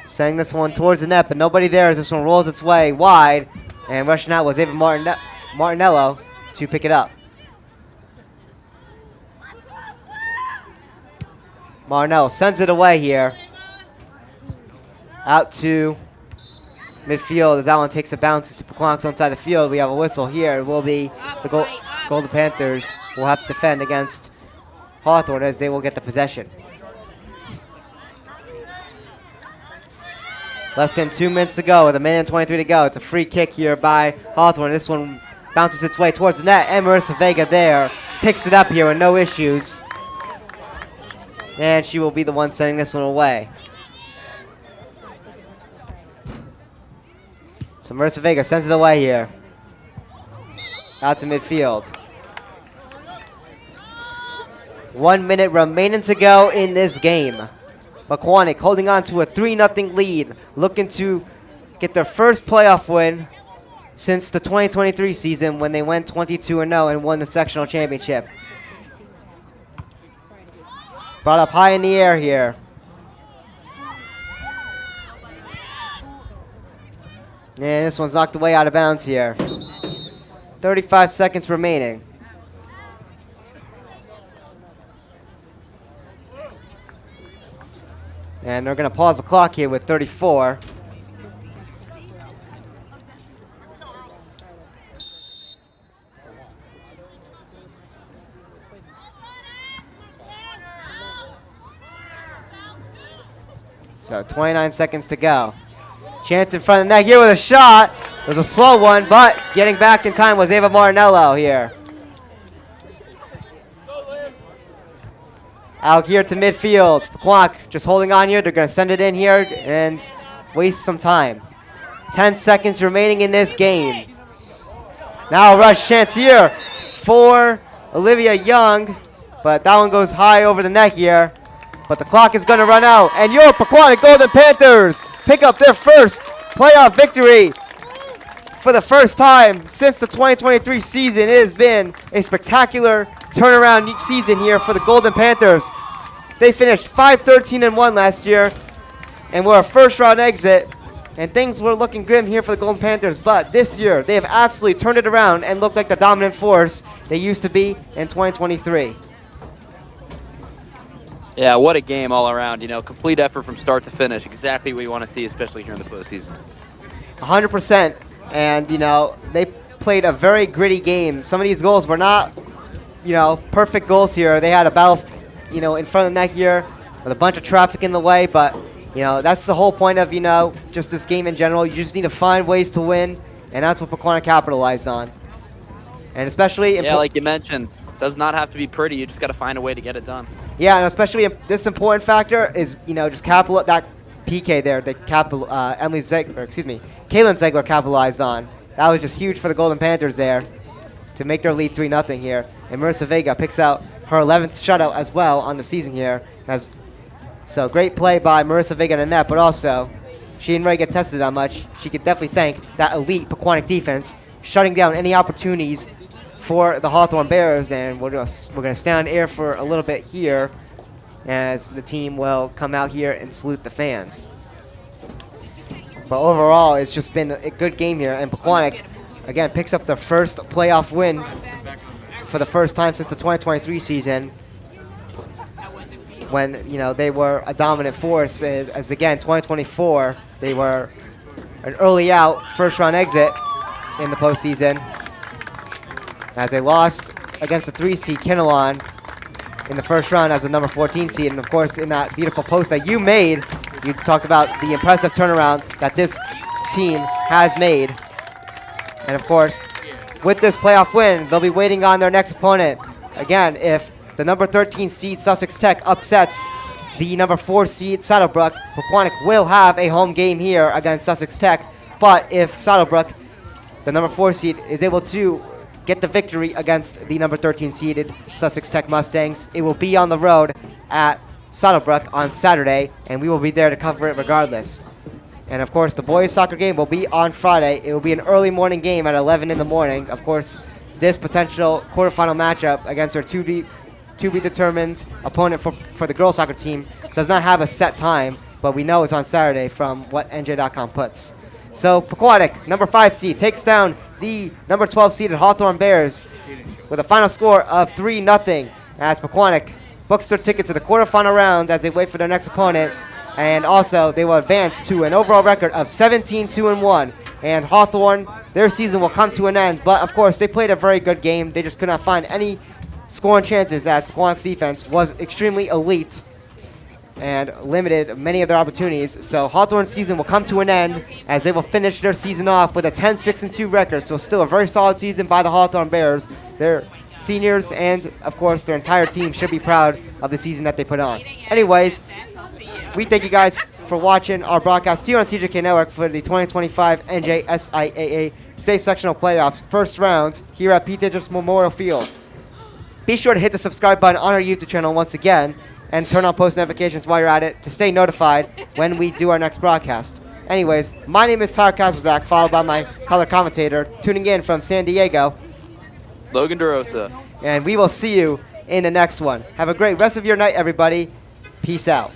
sending this one towards the net, but nobody there as this one rolls its way wide. And rushing out was Ava Martinello to pick it up. Martinello sends it away here. Out to midfield as that one takes a bounce into Pequannock's own side of the field. We have a whistle here. It will be the Golden Panthers will have to defend against Hawthorne as they will get the possession. Less than 2 minutes to go with 1:23 to go. It's a free kick here by Hawthorne. This one bounces its way towards the net, and Marissa Vega there picks it up here with no issues. And she will be the one sending this one away. So Marissa Vega sends it away here. Out to midfield. 1 minute remaining to go in this game. Pequannock holding on to a 3-0 lead, looking to get their first playoff win since the 2023 season when they went 22-0 and won the sectional championship. Brought up high in the air here. And this one's knocked away out of bounds here. 35 seconds remaining. And they're going to pause the clock here with 34. So 29 seconds to go. Chance in front of the net here with a shot. It was a slow one, but getting back in time was Ava Martinello here. Out here to midfield. Pequannock just holding on here. They're going to send it in here and waste some time. 10 seconds remaining in this game. Now a rush chance here for Olivia Young, but that one goes high over the net here. But the clock is going to run out, and your Pequannock Golden Panthers pick up their first playoff victory for the first time since the 2023 season. It has been a spectacular turnaround season here for the Golden Panthers. They finished 5-13-1 last year and were a first-round exit, and things were looking grim here for the Golden Panthers. But this year, they have absolutely turned it around and looked like the dominant force they used to be in 2023. Yeah, what a game all around. You know, complete effort from start to finish. Exactly what you want to see, especially here in the postseason. 100%. And, you know, they played a very gritty game. Some of these goals were not, you know, perfect goals here. They had a battle, you know, in front of the net here with a bunch of traffic in the way. But, you know, that's the whole point of, you know, just this game in general. You just need to find ways to win. And that's what Pequannock capitalized on. And especially... Yeah, like you mentioned, does not have to be pretty. You just got to find a way to get it done. Yeah, and especially this important factor is, you know, just that PK there that Kaylin Ziegler capitalized on. That was just huge for the Golden Panthers there to make their lead 3-0 here. And Marissa Vega picks out her 11th shutout as well on the season here. So great play by Marissa Vega in the net, but also she didn't really get tested that much. She could definitely thank that elite Pequannock defense shutting down any opportunities for the Hawthorne Bears, and we're gonna stay on air for a little bit here as the team will come out here and salute the fans. But overall, it's just been a good game here, and Pequannock again picks up their first playoff win for the first time since the 2023 season, when, you know, they were a dominant force. As again, 2024 they were an early out first round exit in the postseason, as they lost against the 3 seed Kinnelon in the first round as a number 14 seed. And of course, in that beautiful post that you made, you talked about the impressive turnaround that this team has made. And of course, with this playoff win, they'll be waiting on their next opponent. Again, if the number 13 seed Sussex Tech upsets the number 4 seed Saddlebrook, Pequannock will have a home game here against Sussex Tech. But if Saddlebrook, the number 4 seed, is able to get the victory against the number 13 seeded Sussex Tech Mustangs, it will be on the road at Saddlebrook on Saturday, and we will be there to cover it regardless. And of course, the boys soccer game will be on Friday. It will be an early morning game at 11 in the morning. Of course, this potential quarterfinal matchup against our to be determined opponent for the girls soccer team does not have a set time, but we know it's on Saturday from what NJ.com puts. So Pequannock, number 5 seed, takes down the number 12 seeded Hawthorne Bears with a final score of 3-0 as Pequannock books their ticket to the quarterfinal round as they wait for their next opponent. And also, they will advance to an overall record of 17-2-1. And Hawthorne, their season will come to an end. But, of course, they played a very good game. They just could not find any scoring chances as Pequannock's defense was extremely elite and limited many of their opportunities. So Hawthorne's season will come to an end as they will finish their season off with a 10-6-2 record. So still a very solid season by the Hawthorne Bears. Their seniors and, of course, their entire team should be proud of the season that they put on. Anyways, we thank you guys for watching our broadcast here on TJK Network for the 2025 NJSIAA State Sectional Playoffs first round here at PTHS Memorial Field. Be sure to hit the subscribe button on our YouTube channel once again and turn on post notifications while you're at it to stay notified when we do our next broadcast. Anyways, my name is Tyler Kaczmarek, followed by my color commentator, tuning in from San Diego, Logan DeRosa. and we will see you in the next one. Have a great rest of your night, everybody. Peace out.